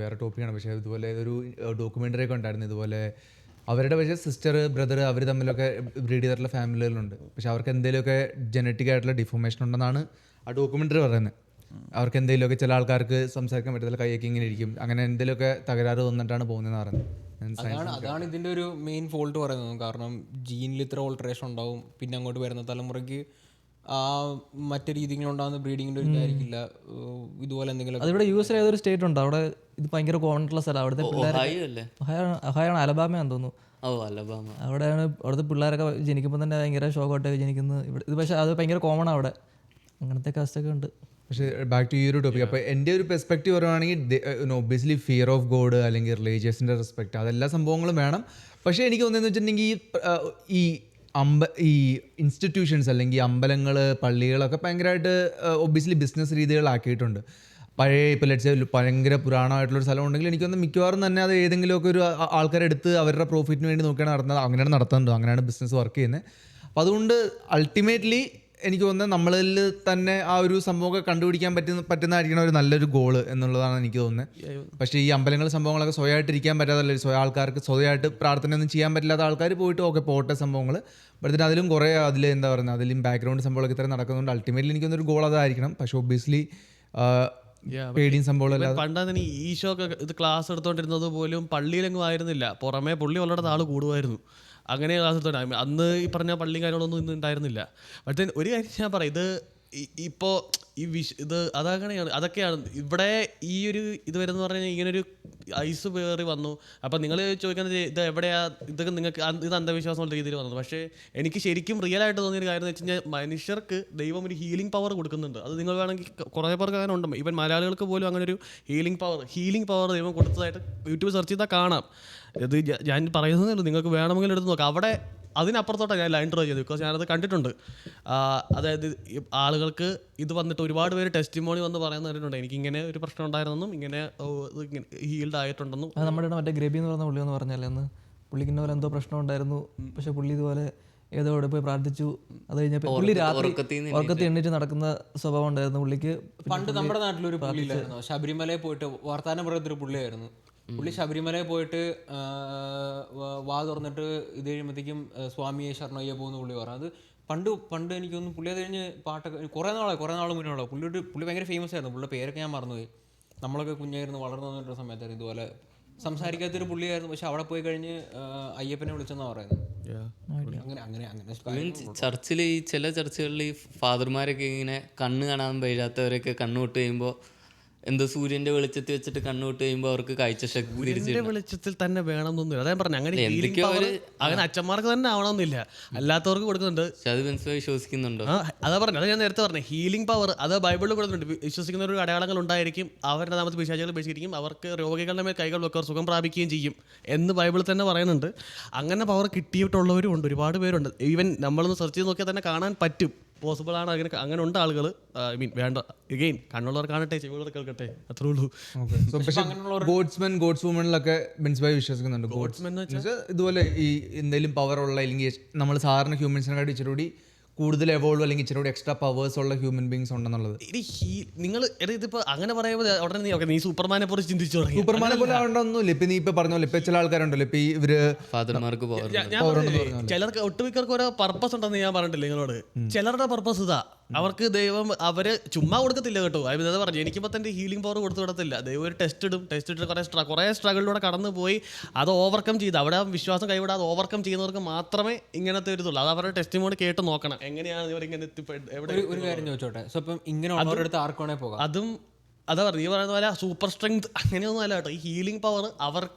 വേറെ ടോപ്പിക്കാണ്. പക്ഷേ ഇതുപോലെ ഏതൊരു ഡോക്യുമെൻ്ററി ഒക്കെ ഉണ്ടായിരുന്നു ഇതുപോലെ. അവരുടെ പക്ഷേ സിസ്റ്റർ ബ്രദർ അവർ തമ്മിലൊക്കെ ബ്രീഡ് ചെയ്തിട്ടുള്ള ഫാമിലികളുണ്ട്. പക്ഷെ അവർക്ക് എന്തെങ്കിലുമൊക്കെ ജനറ്റിക് ആയിട്ടുള്ള ഡിഫോർമേഷൻ ഉണ്ടെന്നാണ് ആ ഡോക്യുമെൻ്ററി പറയുന്നത്. അവർക്ക് എന്തെങ്കിലുമൊക്കെ ചില ആൾക്കാർക്ക് സംസാരിക്കാൻ പറ്റത്തില്ല, കൈയൊക്കെ ഇങ്ങനെ ഇരിക്കും, അങ്ങനെ എന്തെങ്കിലുമൊക്കെ തകരാറ് വന്നിട്ടാണ് പോകുന്നതെന്ന് പറയുന്നത്. അതാണ് ഇതിൻ്റെ ഒരു മെയിൻ ഫോൾട്ട് പറയുന്നത്. കാരണം ജീനിൽ ഇത്ര ഓൾട്ടറേഷൻ ഉണ്ടാവും, പിന്നെ അങ്ങോട്ട് വരുന്ന തലമുറയ്ക്ക് ആ മറ്റു രീതികളുണ്ടാകുന്ന ബ്രീഡിങ്ങിൻ്റെ ഒരു ഇതായിരിക്കില്ല, ഇതുപോലെ എന്തെങ്കിലും. അതിവിടെ യു എസിൽ ഏതൊരു സ്റ്റേറ്റ് ഉണ്ട് അവിടെ ഇത് ഭയങ്കര കോമൺ ഉള്ള സ്ഥലം. അവിടുത്തെ ഒഹായോ അല്ലേ? അഹായാണ് അലബാമയാന്ന് തോന്നുന്നു. അലബാമ. അവിടെയാണ് അവിടുത്തെ പിള്ളേരൊക്കെ ജനിക്കുമ്പോൾ തന്നെ ഭയങ്കര ഷോക്കോട്ടൊക്കെ ജനിക്കുന്നത്. ഇവിടെ ഇത് പക്ഷേ അത് ഭയങ്കര കോമൺ അവിടെ, അങ്ങനത്തെ കാസ്റ്റൊക്കെ ഉണ്ട്. പക്ഷേ ബാക്ക് ടു ഈ ഒരു ടോപ്പിക്, അപ്പോൾ എൻ്റെ ഒരു പെർസ്പെക്റ്റീവ് പറയുകയാണെങ്കിൽ ഒബ്വിയസ്ലി ഫിയർ ഓഫ് ഗോഡ് അല്ലെങ്കിൽ റിലീജിയസിൻ്റെ റെസ്പെക്റ്റ് അതെല്ലാ സംഭവങ്ങളും വേണം. പക്ഷേ എനിക്ക് തോന്നുന്നതെന്ന് വെച്ചിട്ടുണ്ടെങ്കിൽ ഈ ഇൻസ്റ്റിറ്റ്യൂഷൻസ് അല്ലെങ്കിൽ അമ്പലങ്ങൾ, പള്ളികളൊക്കെ ഭയങ്കരമായിട്ട് ഒബ്വിയസ്ലി ബിസിനസ് രീതികളാക്കിയിട്ടുണ്ട്. പഴയ ഇപ്പോൾ ലെറ്റ്സ് ഭയങ്കര പുരാണമായിട്ടുള്ളൊരു സ്ഥലം ഉണ്ടെങ്കിൽ എനിക്കൊന്ന് മിക്കവാറും തന്നെ അത് ഏതെങ്കിലുമൊക്കെ ഒരു ആൾക്കാരെടുത്ത് അവരുടെ പ്രോഫിറ്റിന് വേണ്ടി നോക്കിയാണ് നടത്തുന്നത്, അങ്ങനെയാണ് നടത്തുന്നത്, അങ്ങനെയാണ് ബിസിനസ് വർക്ക് ചെയ്യുന്നത്. അപ്പോൾ അതുകൊണ്ട് അൾട്ടിമേറ്റ്ലി എനിക്ക് തോന്നുന്നത് നമ്മളിൽ തന്നെ ആ ഒരു സംഭവമൊക്കെ കണ്ടുപിടിക്കാൻ പറ്റുന്നതായിരിക്കണം ഒരു നല്ലൊരു ഗോള് എന്നുള്ളതാണ് എനിക്ക് തോന്നുന്നത്. പക്ഷേ ഈ അമ്പലങ്ങൾ സംഭവങ്ങളൊക്കെ സ്വയമായിട്ടിരിക്കാൻ പറ്റാത്തല്ല, ആൾക്കാർക്ക് സ്വയമായിട്ട് പ്രാർത്ഥനയൊന്നും ചെയ്യാൻ പറ്റില്ലാത്ത ആൾക്കാർ പോയിട്ട് ഓക്കെ പോട്ടെ സംഭവങ്ങൾ. പക്ഷേ അതിലും കുറേ എന്താ പറയുന്നത്, അതിലും ബാക്ക്ഗ്രൗണ്ട് സംഭവങ്ങളൊക്കെ ഇത്രയും നടക്കുന്നുണ്ട്. അൾട്ടിമേറ്റ്ലി എനിക്കൊന്നൊരു ഗോൾ അതായിരിക്കണം. പക്ഷേ ഒബ്വിയസ്ലി പേടിയും സംഭവം പണ്ടാ ഈശോ ഒക്കെ ഇത് ക്ലാസ് എടുത്തോണ്ടിരുന്നത് പോലും പള്ളിയിലെങ്ങും ആയിരുന്നില്ല, പുറമേ പുള്ളി ഉള്ളിടത്ത് ആൾ കൂടുമായിരുന്നു. അങ്ങനെ ക്ലാസ് എടുത്തോണ്ട് അന്ന് ഈ പറഞ്ഞ പള്ളി കാര്യങ്ങളൊന്നും ഇന്ന് ഉണ്ടായിരുന്നില്ല. പക്ഷേ ഒരു കാര്യം ഞാൻ പറയാം, ഇത് ഇപ്പോൾ ഇത് അതങ്ങനെയാണ്, അതൊക്കെയാണ് ഇവിടെ ഈ ഒരു ഇത് വരുന്നത് പറഞ്ഞു കഴിഞ്ഞാൽ ഇങ്ങനൊരു ഐസ് കയറി വന്നു. അപ്പം നിങ്ങൾ ചോദിക്കുന്നത് ഇത് എവിടെയാ, ഇതൊക്കെ നിങ്ങൾക്ക് ഇത് അന്ധവിശ്വാസമുള്ള രീതിയിൽ വന്നത്. പക്ഷേ എനിക്ക് ശരിക്കും റിയൽ ആയിട്ട് തോന്നിയൊരു കാര്യം എന്ന് വെച്ച് കഴിഞ്ഞാൽ മനുഷ്യർക്ക് ദൈവം ഒരു ഹീലിംഗ് പവർ കൊടുക്കുന്നുണ്ട്. അത് നിങ്ങൾ വേണമെങ്കിൽ കുറേ പേർക്ക് അങ്ങനെ ഉണ്ട്, ഈവൻ മലയാളികൾക്ക് പോലും അങ്ങനെ ഒരു ഹീലിംഗ് പവർ ദൈവം കൊടുത്തതായിട്ട് യൂട്യൂബ് സെർച്ച് ചെയ്താൽ കാണാം. ഇത് ഞാൻ പറയുന്നതേ ഉള്ളൂ, നിങ്ങൾക്ക് വേണമെങ്കിൽ എടുത്ത് നോക്കാം. അവിടെ അതിനപ്പുറത്തോട്ടാണ് ഞാൻ ലൈൻ ഡ്രോ ചെയ്തത്, ബിക്കോസ് ഞാനത് കണ്ടിട്ടുണ്ട്. അതായത് ആളുകൾക്ക് ഇത് വന്നിട്ട് ഒരുപാട് പേര് ടെസ്റ്റിമോണി വന്ന് പറയുന്ന കണ്ടിട്ടുണ്ട്, എനിക്കിങ്ങനെ ഒരു പ്രശ്നം ഉണ്ടായിരുന്നെന്നും ഇങ്ങനെ ഹീൽഡ് ആയിട്ടുണ്ടെന്നും. അത് നമ്മുടെ ഇവിടെ ഗ്രബി എന്ന് പറഞ്ഞ പുള്ളി എന്ന് പറഞ്ഞാൽ അന്ന് പുള്ളിക്ക് പോലെ എന്തോ പ്രശ്നം ഉണ്ടായിരുന്നു. പക്ഷെ പുള്ളി ഇതുപോലെ ഏതോ ഇവിടെ പോയി പ്രാർത്ഥിച്ചു. അത് കഴിഞ്ഞപ്പോൾ പുള്ളി രാത്രി ഉറക്കത്തിൽ എണ്ണീറ്റ് നടക്കുന്ന സ്വഭാവം ഉണ്ടായിരുന്നു പുള്ളിക്ക്. പണ്ട് നമ്മുടെ നാട്ടിലൊരു പുള്ളിയിലായിരുന്നു, ശബരിമലയിൽ പോയിട്ട് വർത്താനം പറയുന്നൊരു പുള്ളിയായിരുന്നു. പുള്ളി ശബരിമലയിൽ പോയിട്ട് വാ തുറന്നിട്ട് ഇത് കഴിയുമ്പോഴത്തേക്കും സ്വാമിയെ ശരണയ്യപ്പോ എന്ന് പുള്ളി പറഞ്ഞു. അത് പണ്ട് എനിക്കൊന്ന് പുള്ളി അത് കഴിഞ്ഞ് പാട്ടൊക്കെ കുറേ നാൾ മുന്നേ പുള്ളി ഭയങ്കര ഫേമസ് ആയിരുന്നു. പുള്ളിയുടെ പേരൊക്കെ ഞാൻ മറന്നുപോയി. നമ്മളൊക്കെ കുഞ്ഞായിരുന്നു വളർന്നു വന്നിട്ടുള്ള സമയത്തായിരുന്നു ഇതുപോലെ സംസാരിക്കാത്തൊരു പുള്ളിയായിരുന്നു. പക്ഷെ അവിടെ പോയി കഴിഞ്ഞ് അയ്യപ്പനെ വിളിച്ചെന്നാണ് പറയുന്നത്. ചർച്ചിൽ ഈ ചില ചർച്ചുകളിൽ ഈ ഫാദർമാരൊക്കെ ഇങ്ങനെ കണ്ണ് കാണാൻ വയ്യാത്തവരൊക്കെ കണ്ണുവിട്ട് കഴിയുമ്പോൾ എന്തോ സൂര്യന്റെ വെളിച്ചത്തിൽ വെച്ചിട്ട് കണ്ണുവിട്ട് കഴിയുമ്പോൾ അവർക്ക് കാഴ്ചശക്തി തിരിച്ചു വെളിച്ചത്തിൽ തന്നെ വേണമെന്നൊന്നുമില്ല. അതാ പറഞ്ഞു, അങ്ങനെ അച്ഛന്മാർക്ക് തന്നെ ആവണമെന്നില്ല, അല്ലാത്തവർക്ക് കൊടുക്കുന്നുണ്ട്. അത് വിശ്വസിക്കുന്നുണ്ടോ? അതാ പറഞ്ഞു, അത് ഞാൻ നേരത്തെ പറഞ്ഞു, ഹീലിംഗ് പവർ അത് ബൈബിളിൽ കൊടുക്കുന്നുണ്ട്. വിശ്വസിക്കുന്ന ഒരു അടയാളങ്ങൾ ഉണ്ടായിരിക്കും, അവരുടെ നാമത്തിൽ പിശാചുകൾ ഉപേക്ഷിക്കും, അവർക്ക് രോഗികളുടെ മേൽ കൈകൾ വെക്കുക, സുഖം പ്രാപിക്കുകയും ചെയ്യും എന്ന് ബൈബിളിൽ തന്നെ പറയുന്നുണ്ട്. അങ്ങനെ പവർ കിട്ടിയിട്ടുള്ളവരും ഉണ്ട്, ഒരുപാട് പേരുണ്ട്. ഈവൻ നമ്മളൊന്ന് സെർച്ച് ചെയ്ത് നോക്കിയാൽ തന്നെ കാണാൻ പറ്റും, പോസിബിൾ ആണ്. അങ്ങനെ ഉണ്ട് ആളുകൾ. ഐ മീൻ വേണ്ട, എഗെയിൻ കണ്ണുള്ളവർ കാണട്ടെ, ചെവിയുള്ളവർ കേൾക്കട്ടെ, അത്രേ ഉള്ളൂ. ഗോഡ്സ് വുമണിലൊക്കെ ബിൻസ്ബായ് വിശ്വസിക്കുന്നുണ്ട്. ഗോഡ്സ്മെൻ ഇതുപോലെ ഈ എന്തെങ്കിലും പവർ ഉള്ള അല്ലെങ്കിൽ നമ്മൾ സാധാരണ ഹ്യൂമൻസിനെക്കാട്ടി ഇച്ചിരി കൂടുതൽ എവോൾവ് അല്ലെങ്കിൽ ഇച്ചിരി എക്സ്ട്രാ പവേഴ്സ് ഉള്ള ഹ്യൂമൻ ബീങ്സ് ഉണ്ടെന്നുള്ളത്. നിങ്ങൾ ഇതിപ്പോ അങ്ങനെ പറയുമ്പോൾ ഉടനെ നീ സൂപ്പർമാനെ പോലെ ചിന്തിച്ചു തുടങ്ങി. സൂപ്പർമാനെ പോലെ ആവണ്ടൊന്നുമില്ല. ഇപ്പൊ നീ ഇപ്പൊ പറഞ്ഞോളൂ, ഇപ്പൊ ചില ആൾക്കാരുണ്ടല്ലോ ഇപ്പൊ ഇവര് ഫാദർമാർക്ക് ചിലർക്ക് ഒട്ടുമിക്കർക്ക് ഓരോ പർപ്പസ് ഉണ്ടെന്ന് ഞാൻ പറഞ്ഞിട്ടില്ല നിങ്ങളോട്. ചിലരുടെ പർപ്പസ് ഇതാ, അവർക്ക് ദൈവം അവര് ചുമ്മാ കൊടുക്കത്തില്ല കേട്ടോ. അത് പറഞ്ഞു, എനിക്കിപ്പോൾ തന്നെ ഹീലിംഗ് പവർ കൊടുത്തു വിടത്തില്ല. ദൈവം ഒരു ടെസ്റ്റ് ഇട്ട് കുറേ സ്ട്രഗിളിലൂടെ കടന്നു പോയി അത് ഓവർകം ചെയ്ത് അവിടെ വിശ്വാസം കൈവിടാതെ ഓവർകം ചെയ്യുന്നവർക്ക് മാത്രമേ ഇങ്ങനത്തെ ഒരു ഇതുള്ളൂ. അത് അവരുടെ ടെസ്റ്റിമോണി കേട്ട് നോക്കണം, എങ്ങനെയാണ് ഇവർ ഇങ്ങനെ എവിടെ. ഒരു കാര്യം ചോദിച്ചോട്ടെ, സോ ഇപ്പം ഇങ്ങനെ ഉള്ളവരുടെ ആർക്ക് വേണേ പോകാം. അതും അതാ പറഞ്ഞു, ഈ പറയുന്ന പോലെ സൂപ്പർ സ്ട്രെങ്ത് അങ്ങനെയൊന്നും അല്ല കേട്ടോ. ഈ ഹീലിംഗ് പവർ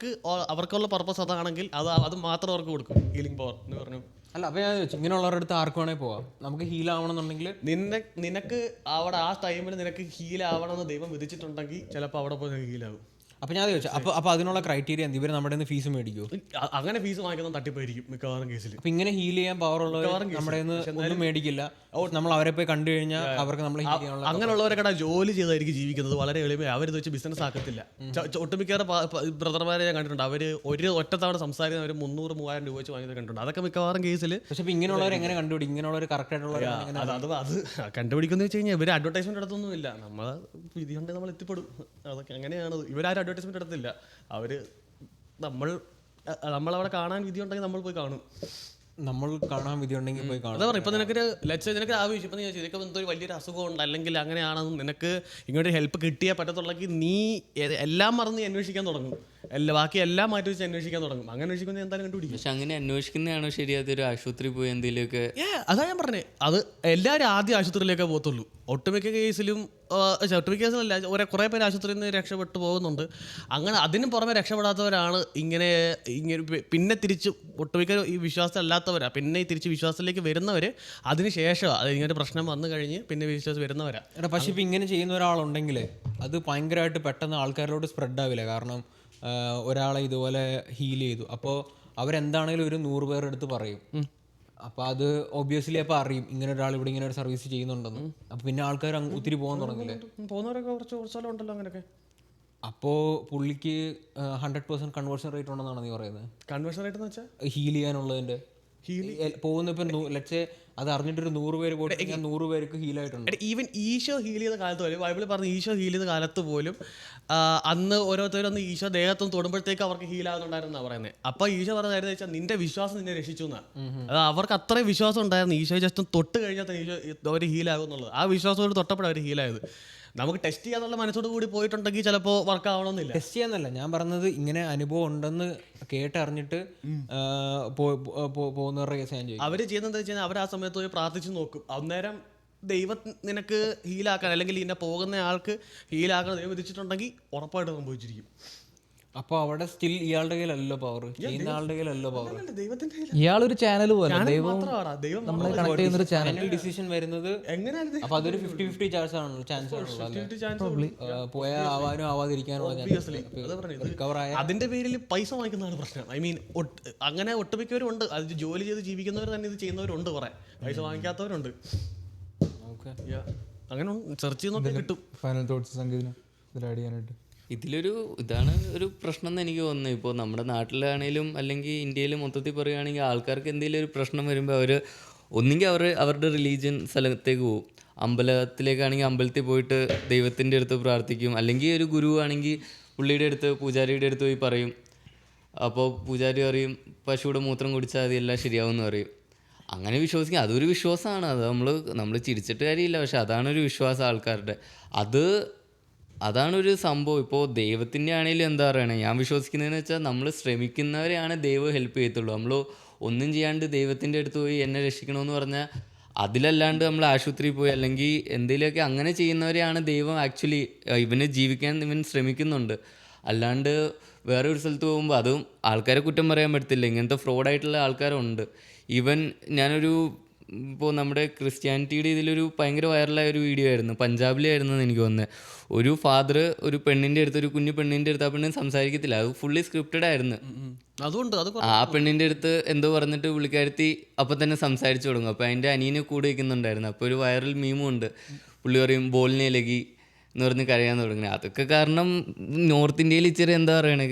അവർക്കുള്ള പർപ്പസ് അതാണെങ്കിൽ അത് മാത്രം അവർക്ക് കൊടുക്കും, ഹീലിംഗ് പവർ എന്ന് പറഞ്ഞു. അല്ല, അപ്പോൾ ഞാൻ ചോദിച്ചു, ഇങ്ങനെയുള്ളവരുടെ അടുത്ത് ആർക്ക് വേണേൽ പോവാം. നമുക്ക് ഹീൽ ആവണമെന്നുണ്ടെങ്കിൽ നിനക്ക് അവിടെ ആ ടൈമിൽ നിനക്ക് ഹീൽ ആവണമെന്ന് ദൈവം വിധിച്ചിട്ടുണ്ടെങ്കിൽ ചിലപ്പോൾ അവിടെ പോയി ഹീലാവും. അപ്പോൾ ഞാൻ ചോദിച്ചു, അപ്പോൾ അതിനുള്ള ക്രൈറ്റീരിയ എന്ത്? ഇവർ നമ്മുടെ ഫീസ് മേടിക്കുമോ? അങ്ങനെ ഫീസ് വാങ്ങിക്കുന്ന തട്ടിപ്പായിരിക്കും മിക്കവാറും കേസിൽ. അപ്പോൾ ഇങ്ങനെ ഹീൽ ചെയ്യാൻ പവർ ഉള്ളവർ നമ്മുടെ ഒന്നും മേടിക്കില്ല. നമ്മൾ അവരെ പോയി കണ്ടു കഴിഞ്ഞാൽ അവർക്ക് നമ്മൾ ഹീൽ ചെയ്യാനുള്ള അങ്ങനെയുള്ളവരൊക്കെ ജോലി ചെയ്തായിരിക്കും ജീവിക്കുന്നത്, വളരെ എളിമ. അവരിത് വെച്ച് ബിസിനസ് ആക്കത്തില്ല. ഒട്ടുമിക്കാറ് ബ്രദർമാരെ ഞാൻ കണ്ടിട്ടുണ്ട്, അവർ ഒരു ഒറ്റത്തവണ സംസാരിക്കുന്ന അവർ 300,000-3,000 രൂപ വെച്ച് വാങ്ങിയത് കണ്ടിട്ടുണ്ട്. അതൊക്കെ മിക്കവാറും കേസിൽ. പക്ഷേ ഇപ്പോൾ ഇങ്ങനെയുള്ളവർ എങ്ങനെ കണ്ടുപിടിക്കും? ഇങ്ങനെയുള്ളവർ കറക്റ്റ് ആയിട്ടുള്ള അത് കണ്ടുപിടിക്കുന്ന വെച്ച് കഴിഞ്ഞാൽ ഇവർ അഡ്വർടൈസ്മെന്റ് എടുത്തൊന്നുമില്ല, നമ്മൾ വിധി കൊണ്ട് നമ്മൾ എത്തിപ്പെടും. അതൊക്കെ അങ്ങനെയാണ്. ഇവരാരും അഡ്വർടൈസ്മെന്റ് എടുത്തില്ല, നമ്മളവിടെ കാണാൻ വിധി ഉണ്ടെങ്കിൽ നമ്മൾ പോയി കാണും. നമ്മൾ കാണാൻ വിധി ഉണ്ടെങ്കിൽ പോയി കാണാം. അതാ പറഞ്ഞത്, ഇപ്പം നിനക്ക് ആവശ്യം ഇപ്പം നീ നിനക്ക് എന്തോ ഒരു വലിയൊരു അസുഖം ഉണ്ട്, അല്ലെങ്കിൽ അങ്ങനെയാണെന്ന് നിനക്ക് ഇങ്ങോട്ട് ഹെൽപ്പ് കിട്ടിയാൽ പറ്റത്തുള്ളെങ്കിൽ നീ എല്ലാം മറന്ന് നീ അന്വേഷിക്കാൻ തുടങ്ങും, ബാക്കി എല്ലാം മാറ്റി വെച്ച് അന്വേഷിക്കാൻ തുടങ്ങും. അങ്ങനെ അന്വേഷിക്കുന്നത് എന്തായാലും കണ്ടുപിടിക്കും. പക്ഷെ അങ്ങനെ അന്വേഷിക്കുന്നതാണോ ശരി, അതൊരു ആശുപത്രി പോയി എന്തെങ്കിലുമൊക്കെ? അതാ ഞാൻ പറഞ്ഞത്, അത് എല്ലാവരും ആദ്യം ആശുപത്രിയിലേക്കേ പോകത്തുള്ളൂ. ഒട്ടുമിക്ക കേസിലും ഒട്ടുമിക്ക കേസിലല്ല, കുറേ പേര് ആശുപത്രിയിൽ നിന്ന് രക്ഷപ്പെട്ടു പോകുന്നുണ്ട്. അങ്ങനെ അതിന് പുറമെ രക്ഷപ്പെടാത്തവരാണ് ഇങ്ങനെ പിന്നെ തിരിച്ച് ഒട്ടുമിക്ക ഈ വിശ്വാസം അല്ലാത്തവരാ, പിന്നെ ഈ തിരിച്ച് വിശ്വാസത്തിലേക്ക് വരുന്നവർ അതിന് ശേഷമാണ്, അത് ഇങ്ങനെ പ്രശ്നം വന്നു കഴിഞ്ഞ് പിന്നെ വിശ്വാസം വരുന്നവരാ. പക്ഷെ ഇപ്പം ഇങ്ങനെ ചെയ്യുന്ന ഒരാളുണ്ടെങ്കിൽ അത് ഭയങ്കരമായിട്ട് പെട്ടെന്ന് ആൾക്കാരിലോട്ട് സ്പ്രെഡ് ആവില്ല. കാരണം ഒരാളെ ഇതുപോലെ ഹീൽ ചെയ്തു, അപ്പോൾ അവരെന്താണെങ്കിലും ഒരു 100 പേരുടെ അടുത്ത് പറയും. അപ്പോൾ അത് ഒബ്വിയസ്ലി അപ്പോൾ അറിയും ഇങ്ങനെ ഒരാൾ ഇവിടെ ഇങ്ങനെ ഒരു സർവീസ് ചെയ്യുന്നുണ്ടെന്ന്. അപ്പോൾ പിന്നെ ആൾക്കാർ ഒത്തിരി പോകാൻ തുടങ്ങില്ലേ. പോകുന്നവരൊക്കെ കുറച്ച് ഉണ്ടല്ലോ അങ്ങനെയൊക്കെ. അപ്പോൾ പുള്ളിക്ക് 100% കൺവേർഷൻ റേറ്റ് ഉണ്ടെന്നാണ് നീ പറയുന്നത്? കൺവേർഷൻ റേറ്റ് എന്ന് വെച്ചാൽ ഹീൽ ചെയ്യാനുള്ളതിൻ്റെ പോകുന്ന ഇപ്പം ലെറ്റ്സ് അത് അറിഞ്ഞിട്ടൊരു 100 പേര് പോയിട്ട് 100 പേർക്ക് ഹീലായിട്ടുണ്ട്. ഈവൻ ഈശോ ഹീൽ ചെയ്ത കാലത്ത് പോലും, ബൈബിളിൽ പറഞ്ഞ ഈശോ ഹീൽ ചെയ്ത കാലത്ത് പോലും അന്ന് ഓരോരുത്തരും ഈശോ ദേഹത്തും തൊടുമ്പോഴത്തേക്ക് അവർക്ക് ഹീലാകുന്നുണ്ടായിരുന്നാണ് പറയുന്നത്. അപ്പോൾ ഈശോ പറഞ്ഞായിരുന്നു വെച്ചാൽ നിന്റെ വിശ്വാസം നിന്നെ രക്ഷിച്ചു എന്നാണ്. അത് അവർക്ക് അത്രയും വിശ്വാസം ഉണ്ടായിരുന്നു, ഈശോ ജസ്റ്റ് തൊട്ട് കഴിഞ്ഞാൽ ഈശോ അവർ ഹീലാകും എന്നുള്ളത്. ആ വിശ്വാസത്തോട് തൊട്ടപ്പോഴാണ് അവർ ഹീലായത്. നമുക്ക് ടെസ്റ്റ് ചെയ്യാന്നുള്ള മനസ്സോട് കൂടി പോയിട്ടുണ്ടെങ്കിൽ ചിലപ്പോൾ വർക്ക് ആവണമെന്നില്ല. ടെസ്റ്റ് ചെയ്യാന്നല്ല ഞാൻ പറഞ്ഞത്, ഇങ്ങനെ അനുഭവം ഉണ്ടെന്ന് കേട്ടറിഞ്ഞിട്ട് പോകുന്നവരുടെ കേസ് ഞാൻ ചോദിക്കും. അവർ ചെയ്യുന്നത് വെച്ച് കഴിഞ്ഞാൽ അവർ ആ സമയത്ത് പോയി പ്രാർത്ഥിച്ച് നോക്കും. അന്നേരം ദൈവം നിനക്ക് ഹീലാക്കാൻ, അല്ലെങ്കിൽ ഇന്നെ പോകുന്ന ആൾക്ക് ഹീലാക്കാൻ ദൈവം വിധിച്ചിട്ടുണ്ടെങ്കിൽ ഉറപ്പായിട്ട് സംഭവിച്ചിരിക്കും. അപ്പോൾ അവിടെ സ്റ്റിൽ ഇയാളുടെ കയ്യിലല്ലോ പവർ, ചെയ്യുന്ന ആളുടെ കയ്യിലല്ലോ പവർ. ദൈവത്തിന്റെ ഇയാളൊരു ചാനൽ പോലെ ദൈവം നമ്മളെ കണക്ട് ചെയ്യുന്നൊരു ചാനൽ. ഫൈനൽ ഡിസിഷൻ വരുന്നത് അപ്പോൾ അതൊരു 50-50 ചാൻസ് ആണല്ലോ, പോയാൽ ആവാനും ആവാതിരിക്കാനുള്ള റിക്കവർ ആയ അതിന്റെ പേരിൽ പൈസ വാങ്ങിക്കുന്നതാണ് പ്രശ്നം. ഐ മീൻ അങ്ങനെ ഒട്ടുമിക്കവരും ഉണ്ട്, അത് ജോലി ചെയ്ത് ജീവിക്കുന്നവർ തന്നെ ഇത് ചെയ്യുന്നവരുണ്ട്, കുറെ പൈസ വാങ്ങിക്കാത്തവരുണ്ട്. അങ്ങനെ സെർച്ച് ചെയ്യുന്നൊക്കെ കിട്ടും. ഫൈനൽ തോട്ട്സ് സംഗീതം ഇതിൽ ആഡ് ചെയ്യാനായിട്ട് ഇതാണ് ഒരു പ്രശ്നം എന്ന് എനിക്ക് തോന്നുന്നത്. ഇപ്പോൾ നമ്മുടെ നാട്ടിലാണെങ്കിലും അല്ലെങ്കിൽ ഇന്ത്യയിൽ മൊത്തത്തിൽ പറയുകയാണെങ്കിൽ ആൾക്കാർക്ക് എന്തെങ്കിലും ഒരു പ്രശ്നം വരുമ്പോൾ അവർ ഒന്നുകിൽ അവരുടെ റിലീജിയൻ സ്ഥലത്തേക്ക് പോകും. അമ്പലത്തിലേക്കാണെങ്കിൽ അമ്പലത്തിൽ പോയിട്ട് ദൈവത്തിൻ്റെ അടുത്ത് പ്രാർത്ഥിക്കും, അല്ലെങ്കിൽ ഒരു ഗുരു ആണെങ്കിൽ പുള്ളിയുടെ അടുത്ത് പൂജാരിയുടെ അടുത്ത് പോയി പറയും. അപ്പോൾ പൂജാരി പറയും പശുവിടെ മൂത്രം കുടിച്ചാൽ അത് എല്ലാം ശരിയാവുമെന്ന് പറയും. അങ്ങനെ വിശ്വസിക്കുക, അതൊരു വിശ്വാസമാണ്. അത് നമ്മൾ ചിരിച്ചിട്ട് കാര്യമില്ല, പക്ഷെ അതാണൊരു വിശ്വാസം ആൾക്കാരുടെ. അതാണൊരു സംഭവം. ഇപ്പോൾ ദൈവത്തിൻ്റെ ആണെങ്കിലും എന്താ പറയണേ, ഞാൻ വിശ്വസിക്കുന്നതെന്ന് വെച്ചാൽ നമ്മൾ ശ്രമിക്കുന്നവരെയാണ് ദൈവം ഹെൽപ്പ് ചെയ്യത്തുള്ളൂ. നമ്മൾ ഒന്നും ചെയ്യാണ്ട് ദൈവത്തിൻ്റെ അടുത്ത് പോയി എന്നെ രക്ഷിക്കണമെന്ന് പറഞ്ഞാൽ അതിലല്ലാണ്ട് നമ്മൾ ആശുപത്രിയിൽ പോയി അല്ലെങ്കിൽ എന്തെങ്കിലുമൊക്കെ അങ്ങനെ ചെയ്യുന്നവരെയാണ് ദൈവം ആക്ച്വലി ഇവന് ജീവിക്കാൻ ഇവൻ ശ്രമിക്കുന്നുണ്ട്. അല്ലാണ്ട് വേറെ ഒരു സ്ഥലത്ത് പോകുമ്പോൾ അതും ആൾക്കാരെ കുറ്റം പറയാൻ പറ്റത്തില്ല, ഇങ്ങനത്തെ ഫ്രോഡായിട്ടുള്ള ആൾക്കാരുണ്ട്. ഈവൻ ഇപ്പോൾ നമ്മുടെ ക്രിസ്ത്യാനിറ്റിയുടെ ഇതിലൊരു ഭയങ്കര വൈറലായ ഒരു വീഡിയോ ആയിരുന്നു, പഞ്ചാബിലായിരുന്നു എനിക്ക് തോന്നുന്നത്. ഒരു ഫാദർ ഒരു പെണ്ണിൻ്റെ അടുത്ത്, ഒരു കുഞ്ഞു പെണ്ണിൻ്റെ അടുത്ത്, ആ പെണ്ണിന് സംസാരിക്കത്തില്ല, അത് ഫുള്ളി സ്ക്രിപ്റ്റഡ് ആയിരുന്നു. ആ പെണ്ണിൻ്റെ അടുത്ത് എന്തോ പറഞ്ഞിട്ട് പുള്ളിക്കാരത്തി അപ്പം തന്നെ സംസാരിച്ചു തുടങ്ങും. അപ്പോൾ അതിൻ്റെ അനിയനെ കൂടെ വയ്ക്കുന്നുണ്ടായിരുന്നു. അപ്പോൾ ഒരു വൈറൽ മീമും ഉണ്ട്, പുള്ളി പറയും ബോളിനെ ലഗി എന്ന് പറഞ്ഞ് കരയാൻ തുടങ്ങി. അതൊക്കെ കാരണം നോർത്ത് ഇന്ത്യയിൽ ഇച്ചിരി എന്താ പറയണേ,